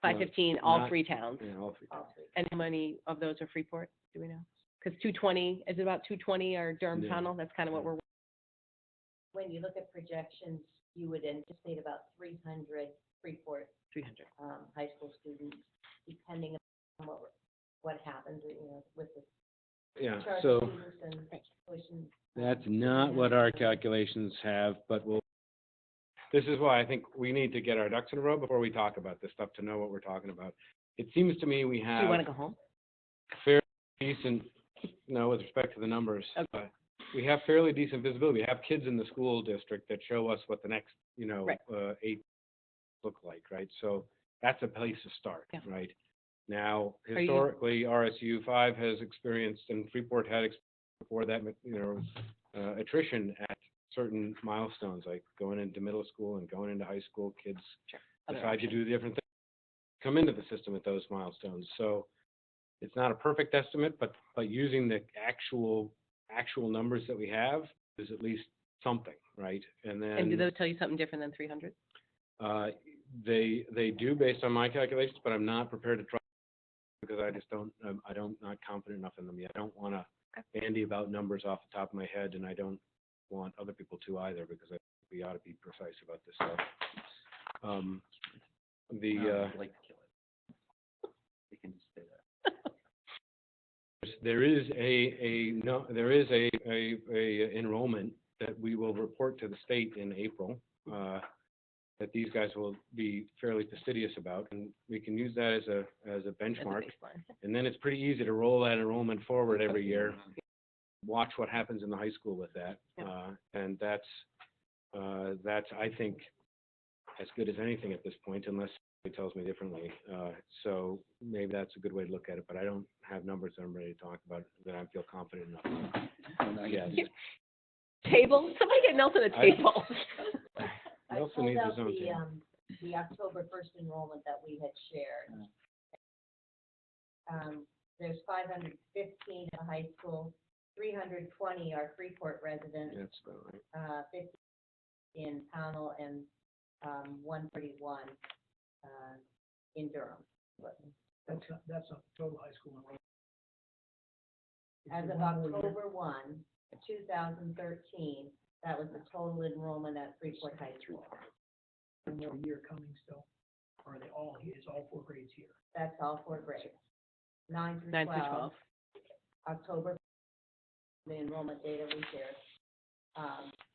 515, all Not- three towns. Yeah, all three. All three. And how many of those are Freeport, do we know? Because 220, is it about 220 or Durham Yeah. Pownell? That's kind of what we're, When you look at projections, you would anticipate about 300 Freeport 300. high school students, depending on what happens, with the Yeah, charter so students and tuition. that's not what our calculations have, but this is why I think we need to get our ducks in a row before we talk about this stuff to know what we're talking about. It seems to me we Do you have want to go home? fairly decent, with respect to the numbers. Okay. We have fairly decent visibility. We have kids in the school district that show us what the next, Right. 8 look like, right? So that's a place to start, Yeah. right? Now, you- historically, RSU5 has experienced, and Freeport had experienced before that, attrition at certain milestones, like going into middle school and going into high school. Kids Other decide to options. do different things, come into the system at those milestones. So it's not a perfect estimate, but using the actual numbers that we have is at least something, right? And then And do those tell you something different than 300? they do based on my calculations, but I'm not prepared to try because I just don't, not confident enough in them yet. I don't want to bandy about numbers off the top of my head, and I don't want other people to either, because I think we ought to be precise about this stuff. I'd like to kill it. We can just say that. There is a enrollment that we will report to the state in April, that these guys will be fairly fastidious about, and we can use that as a As a benchmark. baseline. And then it's pretty easy to roll that enrollment forward every year, watch what happens in the high school with that. Yeah. And that's, I think, as good as anything at this point, unless somebody tells me differently. So maybe that's a good way to look at it, but I don't have numbers that I'm ready to talk about that I feel confident enough. Yes. Table? Somebody get Nelson a table. I Nelson pulled needs out his own table. the October 1st enrollment that we had shared. There's 515 in the high school, 320 are Freeport residents, That's about right. 50 in Pownell, and 131 in Durham. That's a total high school enrollment. As Is it of one more year? October 1, 2013, that was the total enrollment at Freeport High School. One more year coming still? Or are they all, is all 4 grades here? That's all 4 grades. 9 through 9 12. through 12. October, the enrollment data we shared.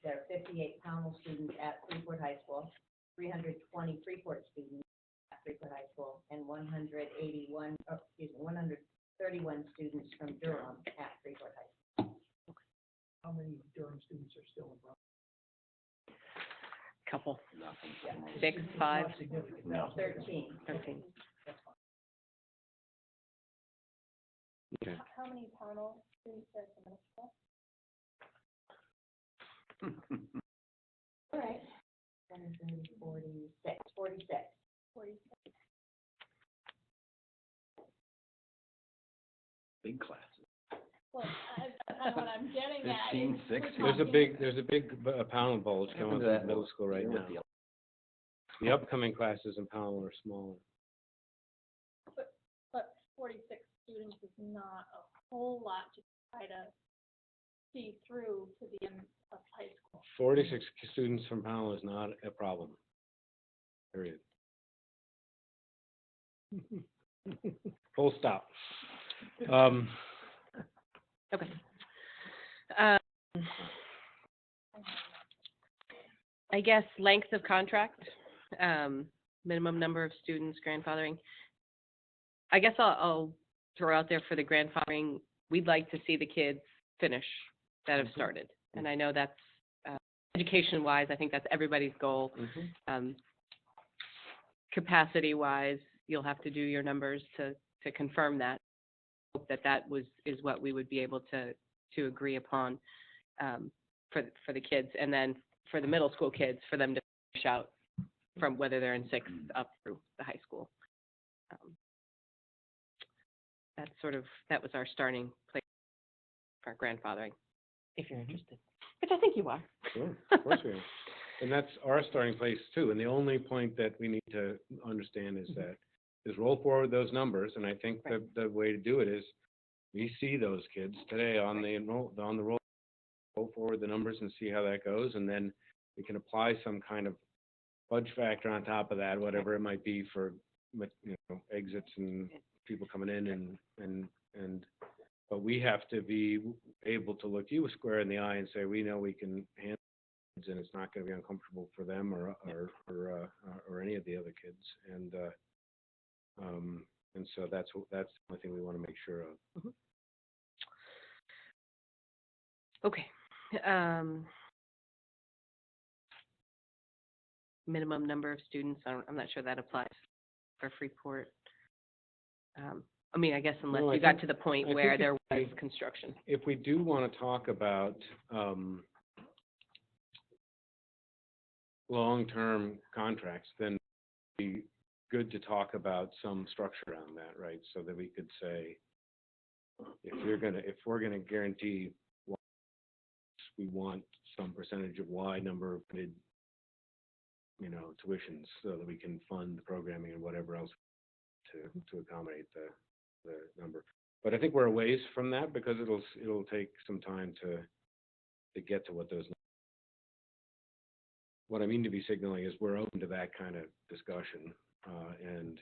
There are 58 Pownell students at Freeport High School, 320 Freeport students at Freeport High School, and 131 students from Durham at Freeport High School. How many Durham students are still enrolled? Couple. Nothing. 6, It's 5, not significant. No. 13. 13. That's fine. Okay. How many Pownell students are at the middle school? All right. 46. 46. Big classes. Well, that's kind of what I'm getting at. 15, is 6. we're There's a big Powell bulge coming Happened up to in that middle school right with now. the- The upcoming classes in Powell are smaller. But 46 students is not a whole lot to try to see through to the end of high school. 46 students from Powell is not a problem. Period. Full stop. Okay. I guess length of contract, minimum number of students, grandfathering. I guess I'll throw out there for the grandfathering, we'd like to see the kids finish that have started. And I know that's, education-wise, I think that's everybody's goal. Capacity-wise, you'll have to do your numbers to confirm that. Hope that is what we would be able to agree upon for the kids. And then for the middle school kids, for them to finish out from whether they're in sixth up through the high school. That was our starting place for grandfathering, if you're interested, which I think you are. Sure, of course we are. And that's our starting place too. And the only point that we need to understand is that is roll forward those numbers. And I think the way to do it is we see those kids today on the roll forward the numbers and see how that goes. And then we can apply some kind of fudge factor on top of that, whatever it might be for, exits and people coming in but we have to be able to look you square in the eye and say, we know we can handle it and it's not going to be uncomfortable for them or any of the other kids. And so that's the only thing we want to make sure of. Okay. Minimum number of students, I'm not sure that applies for Freeport. I guess unless you got to the point where there was construction. If we do want to talk about long-term contracts, then it'd be good to talk about some structure around that, right? So that we could say, if we're gonna guarantee Y, we want some percentage of Y number of tuitions so that we can fund the programming and whatever else to accommodate the number. But I think we're a ways from that because it'll take some time to get to what those. What I mean to be signaling is we're open to that kind of discussion, and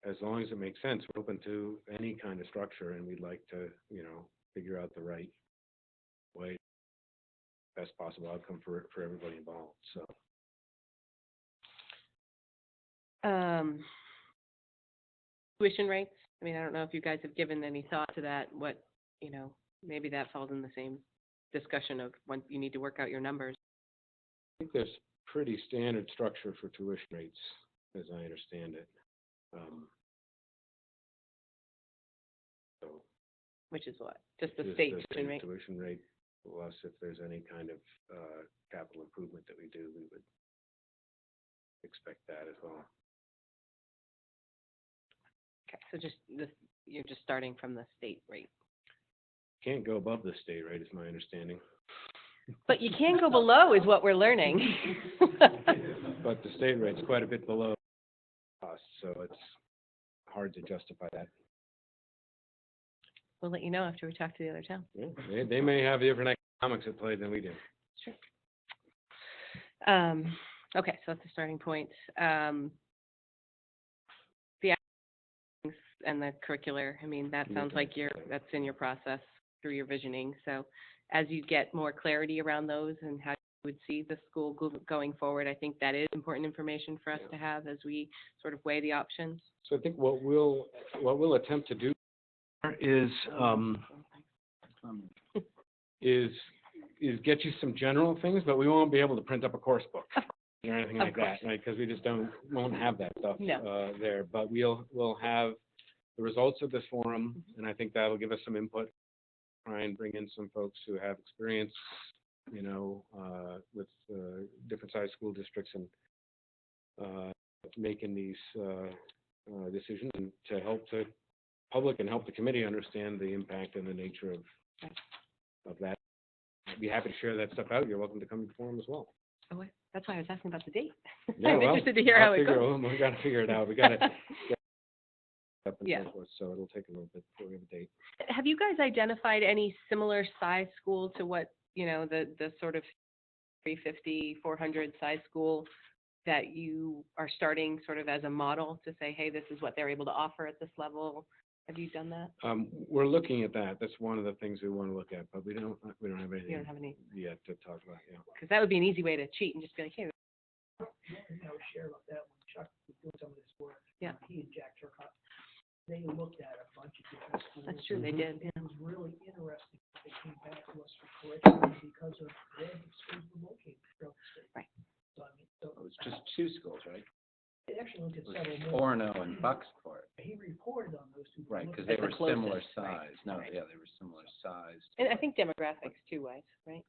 as long as it makes sense, we're open to any kind of structure, and we'd like to figure out the right way, best possible outcome for everybody involved. So. Tuition rates. I don't know if you guys have given any thought to that. What, maybe that falls in the same discussion of when you need to work out your numbers. I think there's pretty standard structure for tuition rates, as I understand it. Which is what? Just the state tuition rate? Tuition rate, plus if there's any kind of capital improvement that we do, we would expect that as well. Okay, so you're just starting from the state rate. Can't go above the state rate, is my understanding. But you can go below, is what we're learning. But the state rate's quite a bit below cost, so it's hard to justify that. We'll let you know after we talk to the other town. Yeah, they may have different economics at play than we do. Sure. Okay, so that's the starting point. The and the curricular, that sounds like that's in your process through your visioning. So as you get more clarity around those and how you would see the school going forward, I think that is important information for us to have as we sort of weigh the options. So I think what we'll attempt to do is get you some general things, but we won't be able to print up a course book or anything like that, right? Because we just won't have that stuff there. But we'll have the results of this forum, and I think that'll give us some input. Try and bring in some folks who have experience, with different size school districts and making these decisions, and to help the public and help the committee understand the impact and the nature of that. I'd be happy to share that stuff out. You're welcome to come to the forum as well. Oh, that's why I was asking about the date. Yeah, I'm interested to hear how it goes. We got to figure it out. We got to up and so forth, so it'll take a little bit before we have a date. Have you guys identified any similar size school to what, the sort of 350, 400 size school that you are starting sort of as a model to say, hey, this is what they're able to offer at this level? Have you done that? We're looking at that. That's one of the things we want to look at, but we don't have You anything don't have any, yet to talk about, yeah. because that would be an easy way to cheat and just be like, hey, The only thing I would share about that when Chuck was doing some of this work. Yeah. He and Jack Turcotte, they looked at a bunch of different schools. that's true, they did, yeah. It was really interesting. They came back to us for curriculum because of where the schools were located throughout the state. Right. So, I mean, so It was just 2 schools, right? they actually looked at It was several more. Orno and Bucksport. He reported on those two. Right, because As they the were similar closest, right, size. No, right. yeah, they were similar size. And I think demographics too, wise, right?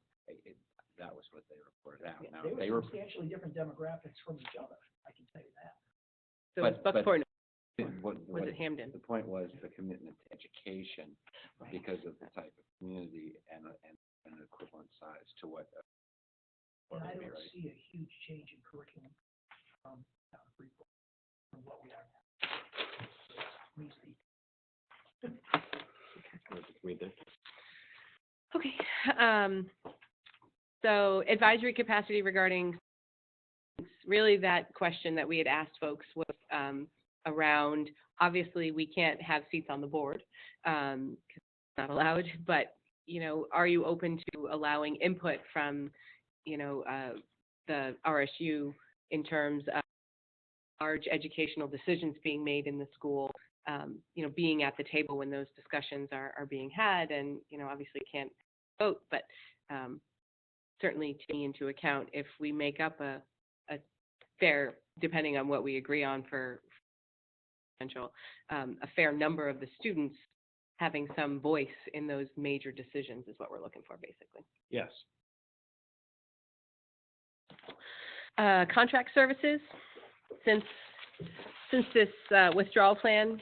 That was what they reported out. Yeah, Now, They they were were, substantially different demographics from each other, I can tell you that. So it's But- Bucksport, what, was it Hamden? the point was the commitment to education Right. because of the type of community and an equivalent size to what. And I would be, don't right? see a huge change in curriculum from down at Freeport from what we are now. So, me speaking. Read that. Okay, so advisory capacity regarding, really that question that we had asked folks was around, obviously, we can't have seats on the board, 'cause it's not allowed, but, you know, are you open to allowing input from, you know, the RSU in terms of large educational decisions being made in the school, you know, being at the table when those discussions are being had, and, you know, obviously can't vote, but certainly taking into account if we make up a fair, depending on what we agree on for potential, a fair number of the students having some voice in those major decisions is what we're looking for, basically. Yes. Contract services, since this withdrawal plan,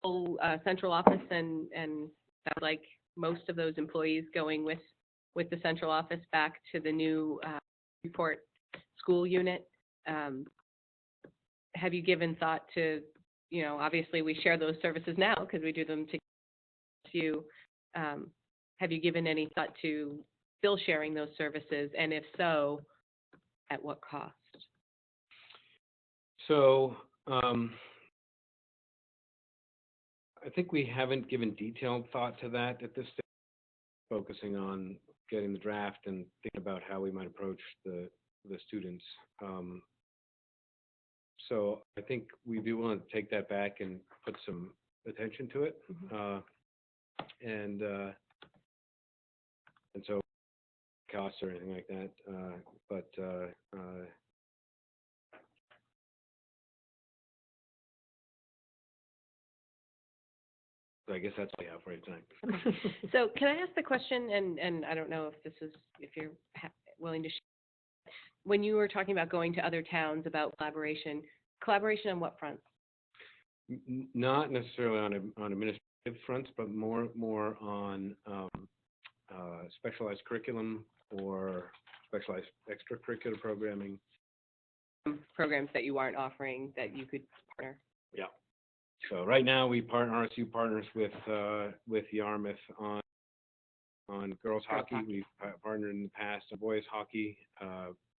full central office and sounds like most of those employees going with the central office back to the new Freeport school unit. Have you given thought to, you know, obviously we share those services now because we do them to you. Have you given any thought to still sharing those services, and if so, at what cost? So, I think we haven't given detailed thought to that at this stage, focusing on getting the draft and thinking about how we might approach the students. So I think we do want to take that back and put some attention to it. And so costs or anything like that, but I guess that's all I have for you tonight. So can I ask the question, and I don't know if you're willing to share, when you were talking about going to other towns about collaboration on what fronts? Not necessarily on administrative fronts, but more on specialized curriculum or specialized extracurricular programming. Programs that you aren't offering that you could partner? Yeah. So right now RSU partners with Yarmouth on girls hockey. We've partnered in the past on boys hockey.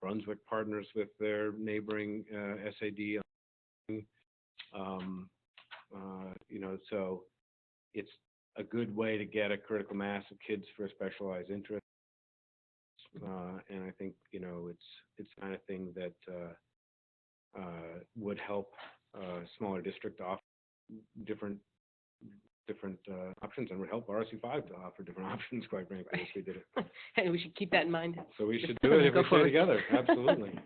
Brunswick partners with their neighboring SAD. You know, so it's a good way to get a critical mass of kids for a specialized interest. And I think, you know, it's the kind of thing that would help smaller district offer different options, and would help RSU5 to offer different options, quite frankly, if we did it. And we should keep that in mind. So we should do it if Go we stay forward. together, absolutely.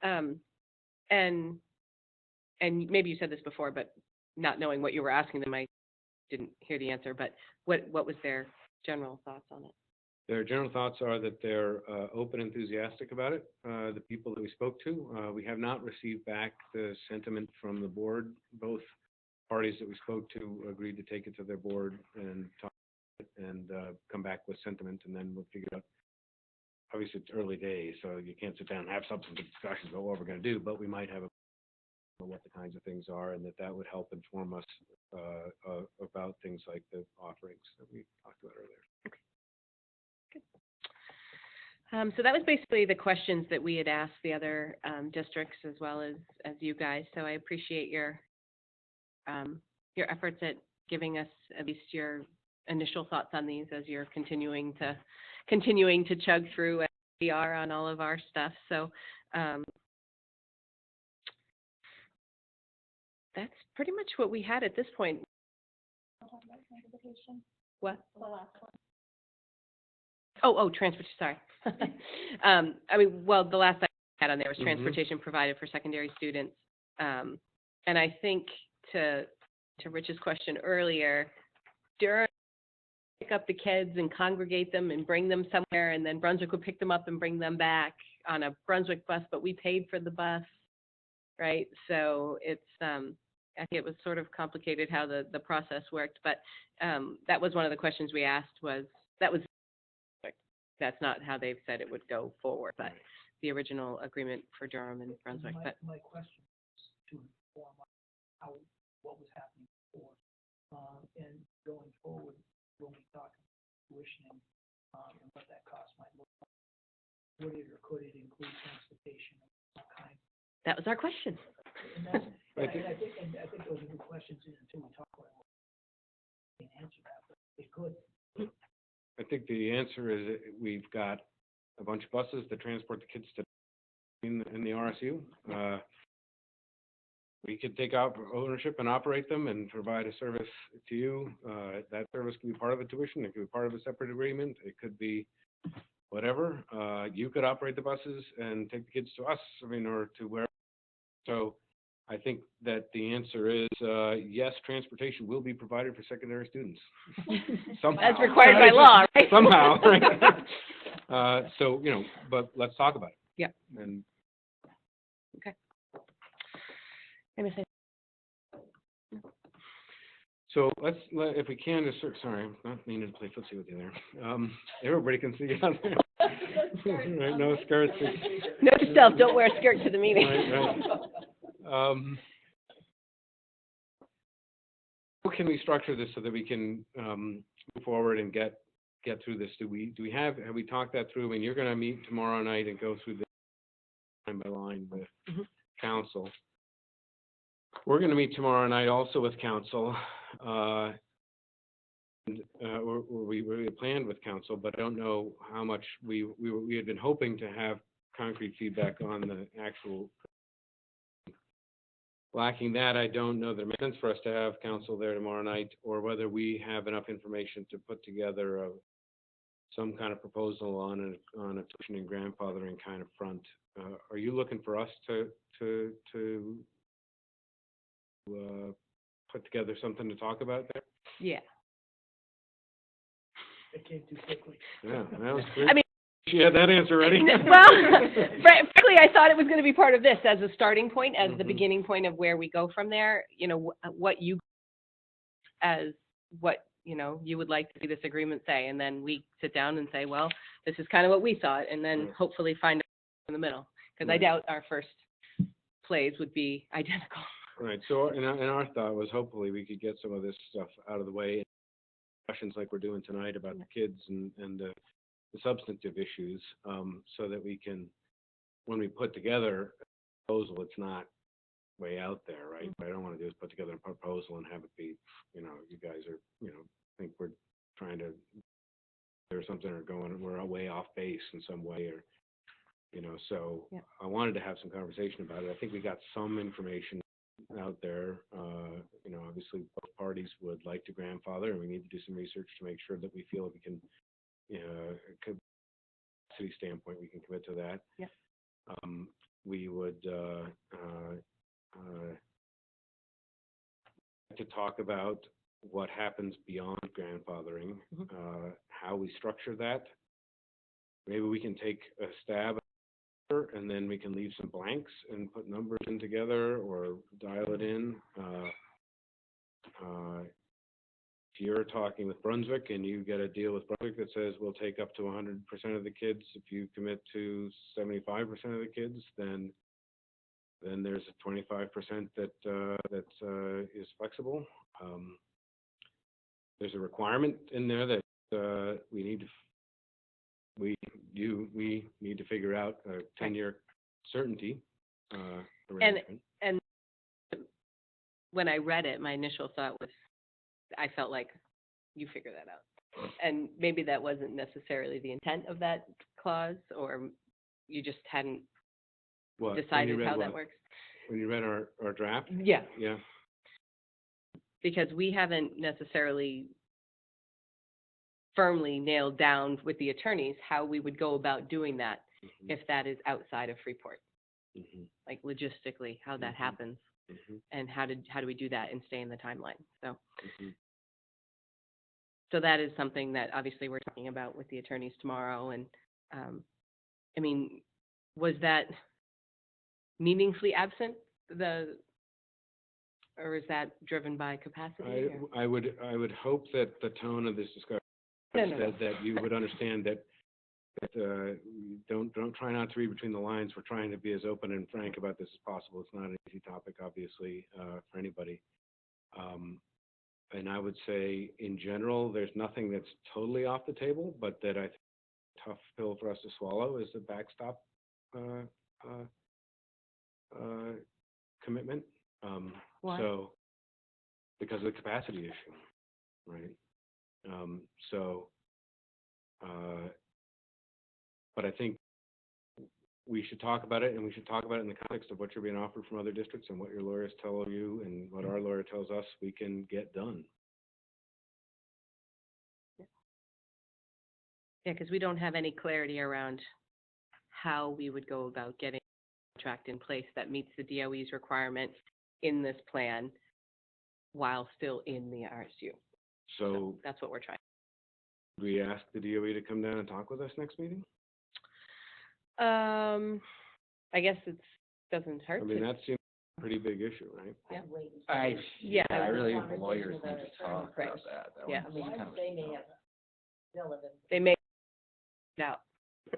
And maybe you said this before, but not knowing what you were asking them, I didn't hear the answer, but what was their general thoughts on it? Their general thoughts are that they're open, enthusiastic about it. The people that we spoke to, we have not received back the sentiment from the board. Both parties that we spoke to agreed to take it to their board and talk and come back with sentiment, and then we'll figure out. Obviously, it's early days, so you can't sit down and have substantive discussions about what we're going to do, but we might have what the kinds of things are, and that would help inform us about things like the offerings that we talked about earlier. So that was basically the questions that we had asked the other districts as well as you guys. So I appreciate your your efforts at giving us at least your initial thoughts on these as you're continuing to chug through as we are on all of our stuff. So that's pretty much what we had at this point. What? The last one. Oh, transportation, sorry. I mean, well, the last I had on there was Mhm. transportation provided for secondary students. And I think to Rich's question earlier, Durham pick up the kids and congregate them and bring them somewhere, and then Brunswick would pick them up and bring them back on a Brunswick bus, but we paid for the bus, right? So it's, I think it was sort of complicated how the process worked, but that was one of the questions we asked that's not how they've said it would go forward, but the original agreement for Durham and Brunswick. But My question is to inform how, what was happening before, and going forward, when we talk tuition, and what that cost might look like. Would it or could it include transportation of some kind? that was our question. And that's, I think those are good questions until we talk about it. We can't answer that, but it could. I think the answer is we've got a bunch of buses that transport the kids to in the RSU. We could take out ownership and operate them and provide a service to you. That service could be part of the tuition. It could be part of a separate agreement. It could be whatever. You could operate the buses and take the kids to us, I mean, or to where. So I think that the answer is yes, transportation will be provided for secondary students. Somehow. As required by law, right? Somehow, right? So, you know, but let's talk about it. Yeah. And Okay. I'm gonna say. so if we can, just sorry, I'm not meaning to play footsie with you there. Everybody can see you out there. Right, no skirts. Note to self, don't wear a skirt to the meeting. Right. How can we structure this so that we can move forward and get through this? Have we talked that through? I mean, you're going to meet tomorrow night and go through this line by line with council. We're going to meet tomorrow night also with council. We had planned with council, but I don't know how much we had been hoping to have concrete feedback on the actual. Lacking that, I don't know that it makes sense for us to have council there tomorrow night, or whether we have enough information to put together some kind of proposal on a tuition and grandfathering kind of front. Are you looking for us to put together something to talk about there? Yeah. It came too quickly. Yeah, that was good. I mean, she had that answer ready. well, frankly, I thought it was going to be part of this as a starting point, as the beginning point of where we go from there. You know, what you would like to see this agreement say, and then we sit down and say, well, this is kind of what we thought, and then hopefully find out in the middle, because I doubt our first plays would be identical. Right. So, and our thought was hopefully we could get some of this stuff out of the way, questions like we're doing tonight about the kids and the substantive issues, so that we can, when we put together a proposal, it's not way out there, right? What I don't want to do is put together a proposal and have it be, you guys are, think we're trying to, there's something or we're way off base in some way, or, so yeah. I wanted to have some conversation about it. I think we got some information out there. Obviously both parties would like to grandfather, and we need to do some research to make sure that we feel we can, city standpoint, we can commit to that. Yeah. We would to talk about what happens beyond grandfathering, how we structure that. Maybe we can take a stab at it, and then we can leave some blanks and put numbers in together or dial it in. If you're talking with Brunswick and you get a deal with Brunswick that says we'll take up to 100% of the kids, if you commit to 75% of the kids, then there's a 25% that is flexible. There's a requirement in there that we need to figure out a 10-year certainty arrangement. And when I read it, my initial thought was, I felt like, you figure that out. And maybe that wasn't necessarily the intent of that clause, or you just hadn't What? When you decided read how what? that works. When you read our draft? Yeah, Yeah. because we haven't necessarily firmly nailed down with the attorneys how we would go about doing that Mhm. if that is outside of Freeport, Mhm. like logistically, how that Mhm. happens, Mhm. and how do we do that and stay in the timeline. So, Mhm. so that is something that obviously we're talking about with the attorneys tomorrow. And, I mean, was that meaningfully absent, or is that driven by capacity? or- I would hope that the tone of this discussion No. that you would understand that don't try not to read between the lines. We're trying to be as open and frank about this as possible. It's not an easy topic, obviously, for anybody. And I would say, in general, there's nothing that's totally off the table, but that I think a tough pill for us to swallow is the backstop commitment. Why? So, because of the capacity issue, right? But I think we should talk about it, and we should talk about it in the context of what you're being offered from other districts and what your lawyers tell you and what our lawyer tells us we can get done. Yeah, because we don't have any clarity around how we would go about getting a contract in place that meets the DOE's requirement in this plan while still in the RSU. So That's what we're trying. we ask the DOE to come down and talk with us next meeting? I guess it doesn't hurt I mean, to, that seems a pretty big issue, right? Yeah. I'd wait and see. Yeah, I really think the Conversation lawyers with need our to attorney talk Right. about that. That Yeah. would be kind of- They may have, they'll have been. they may it out.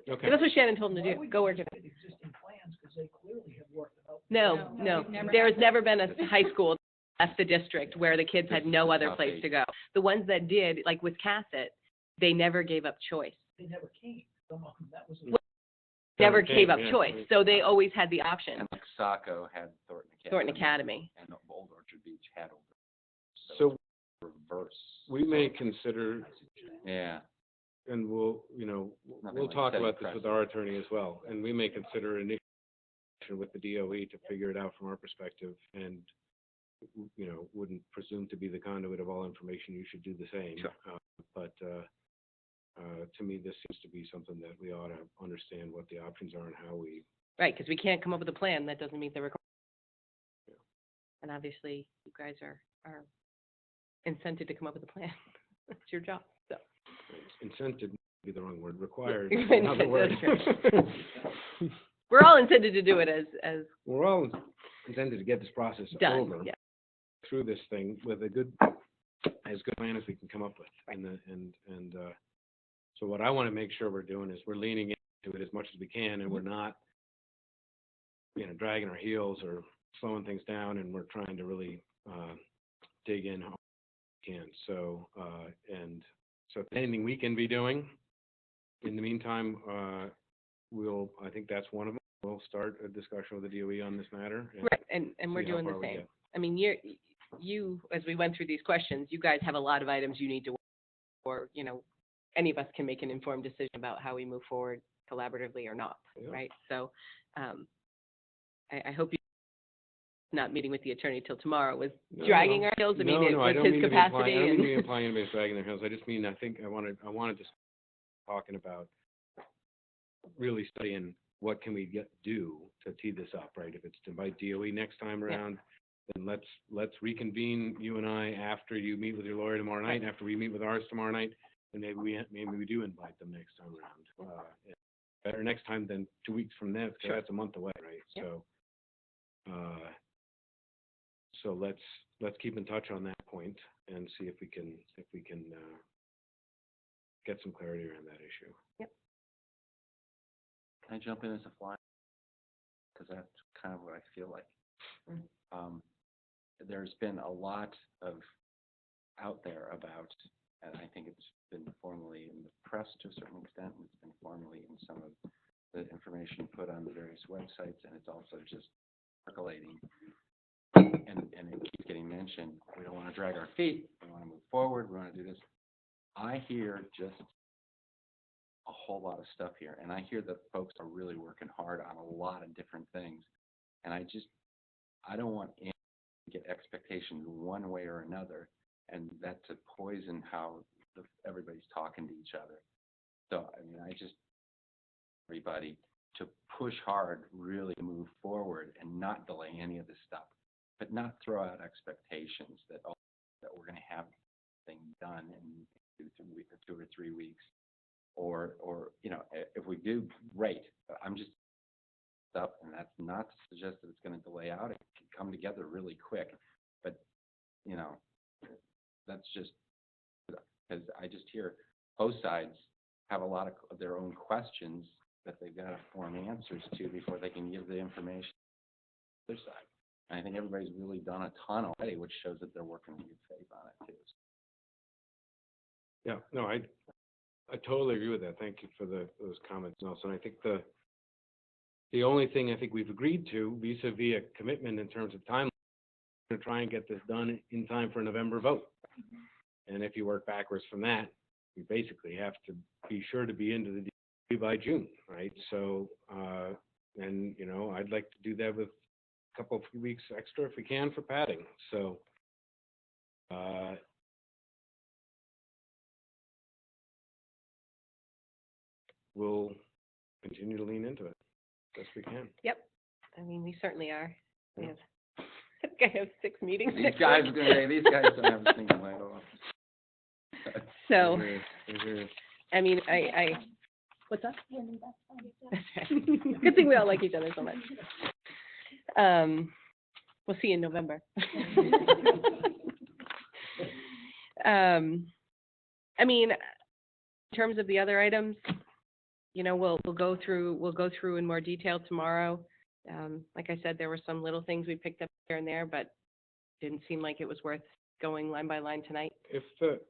Okay. That's what Shannon told them Why to do, would go you work it look out. at existing plans, because they clearly have worked it out. No, there's never been a high school that left the district where the kids had no other place to go. The ones that did, like with Cassett, they never gave up choice. They never came. Some of them, that was. Never Never gave came, up yeah. choice, so they always had the option. And like Saco had Thornton Academy. Thornton Academy. And Old Orchard Beach had Old. So it's reverse. we may consider, Yeah. and we'll Nothing like talk setting about this with our attorney as well, and we may consider initiation with the DOE to figure it out from our perspective, and, wouldn't presume to be the conduit of all information. You should do the same. Sure. But to me, this seems to be something that we ought to understand what the options are and how we. Right, because we can't come up with a plan that doesn't meet the requirements. And obviously, you guys are incented to come up with a plan. It's your job, so. Incented would be the wrong word. Required. Incented, Another word. that's We're all incented to do it as We're all intended to get this process done, over yeah. through this thing with as good a plan as we can come up with. And so what I want to make sure we're doing is we're leaning into it as much as we can, and we're not, dragging our heels or slowing things down, and we're trying to really dig in how we can. So so if anything we can be doing in the meantime, I think that's one of them. We'll start a discussion with the DOE on this matter. Right, and we're see how doing the far we same. get. I mean, you, as we went through these questions, you guys have a lot of items you need to, or, any of us can make an informed decision about how we move forward collaboratively or not, Yeah. right? So, I hope you're not meeting with the attorney till tomorrow was dragging our heels. I mean, it I was don't his mean to be capacity implying, I don't mean to be and. implying anybody's dragging their heels. I just mean, I think I wanted to talking about really studying what can we do to tee this up, right? If it's to invite DOE next time around, then let's reconvene, you and I, after you meet with your lawyer tomorrow night, and after we meet with ours tomorrow night, and maybe we do invite them next time around. Better next time than 2 weeks from then, because that's a month away, right? Yep. So let's keep in touch on that point and see if we can get some clarity around that issue. Yep. Can I jump in as a fly? Because that's kind of what I feel like. There's been a lot of out there about, and I think it's been formally in the press to a certain extent, and it's been formally in some of the information put on the various websites, and it's also just percolating, and it keeps getting mentioned, we don't want to drag our feet, we want to move forward, we want to do this. I hear just a whole lot of stuff here, and I hear that folks are really working hard on a lot of different things. And I don't want anyone to get expectations one way or another, and that to poison how everybody's talking to each other. So, I mean, everybody to push hard, really move forward and not delay any of this stuff, but not throw out expectations that we're going to have things done in 2 or 3 weeks, or if we do, great. I'm just stuff, and that's not to suggest that it's going to delay out. It can come together really quick, but that's just because I just hear both sides have a lot of their own questions that they've got to form answers to before they can give the information to the other side. And I think everybody's really done a ton already, which shows that they're working in good faith on it too. Yeah, no, I totally agree with that. Thank you for those comments, Nelson. I think the only thing I think we've agreed to vis-a-vis a commitment in terms of time, we're going to try and get this done in time for a November vote. And if you work backwards from that, you basically have to be sure to be into the DOE by June, right? So, and I'd like to do that with a couple of weeks extra if we can for padding. So, we'll continue to lean into it best we can. Yep. I mean, we certainly are. We have, I think I have 6 meetings. These guys don't have a single night off. So, Mhm. I mean, I what's up? Yeah, no, that's fine. That's right. Good thing we all like each other so much. We'll see you in November. I mean, in terms of the other items, we'll go through in more detail tomorrow. Like I said, there were some little things we picked up here and there, but didn't seem like it was worth going line by line tonight. If the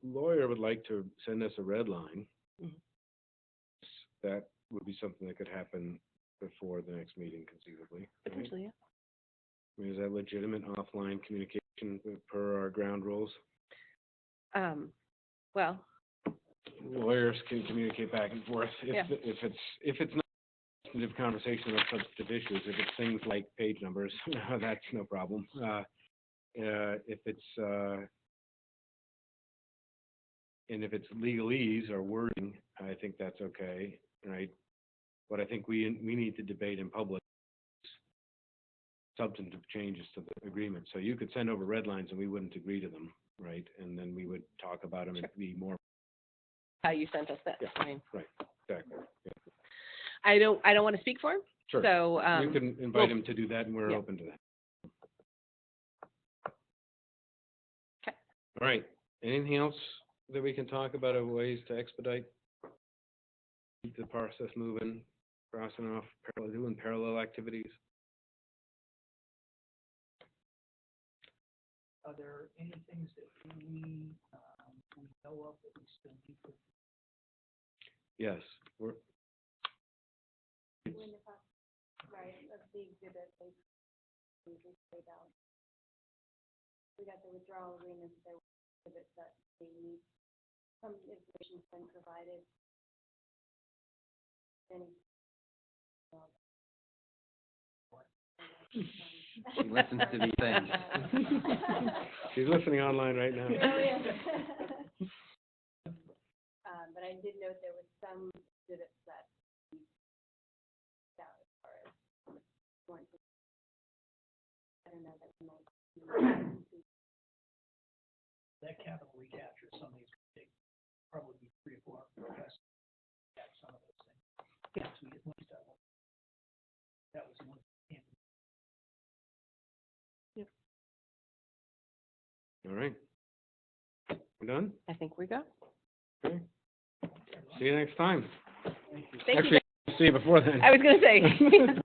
lawyer would like to send us a red line, that would be something that could happen before the next meeting, conceivably. Right? Potentially, yeah. I mean, is that legitimate offline communication per our ground rules? Well, Lawyers can communicate back and forth Yeah. if it's not a substantive conversation about substantive issues. If it's things like page numbers, that's no problem. If it's legalese or wording, I think that's okay, right? What I think we need to debate in public is substantive changes to the agreement. So you could send over red lines and we wouldn't agree to them, right? And then we would talk about them and be more. how you sent us that. Yeah. I mean, Right, exactly. Yeah. I don't want to speak for him. Sure. So You can invite him to do that, and we're yeah. open to that. Okay. All right. Anything else that we can talk about of ways to expedite, keep the process moving, crossing off, doing parallel activities? Are there any things that we know of that we still need to? Yes, we're. We're in the process, right, of the exhibit, they laid out. We got the withdrawal agreements, there were exhibits that they need, some information's been provided. And She listens to these things. She's listening online right now. Oh, yeah. But I did note there was some exhibits that as far as I don't know that we might. That capital recapture, is something that's going to take probably 3 or 4 requests to catch some of those things. Yeah. So we get most of them. That was one. Yep. All right. We're done? I think we go. Okay. See you next time. Thank Actually, you. see you before then. I was going to say.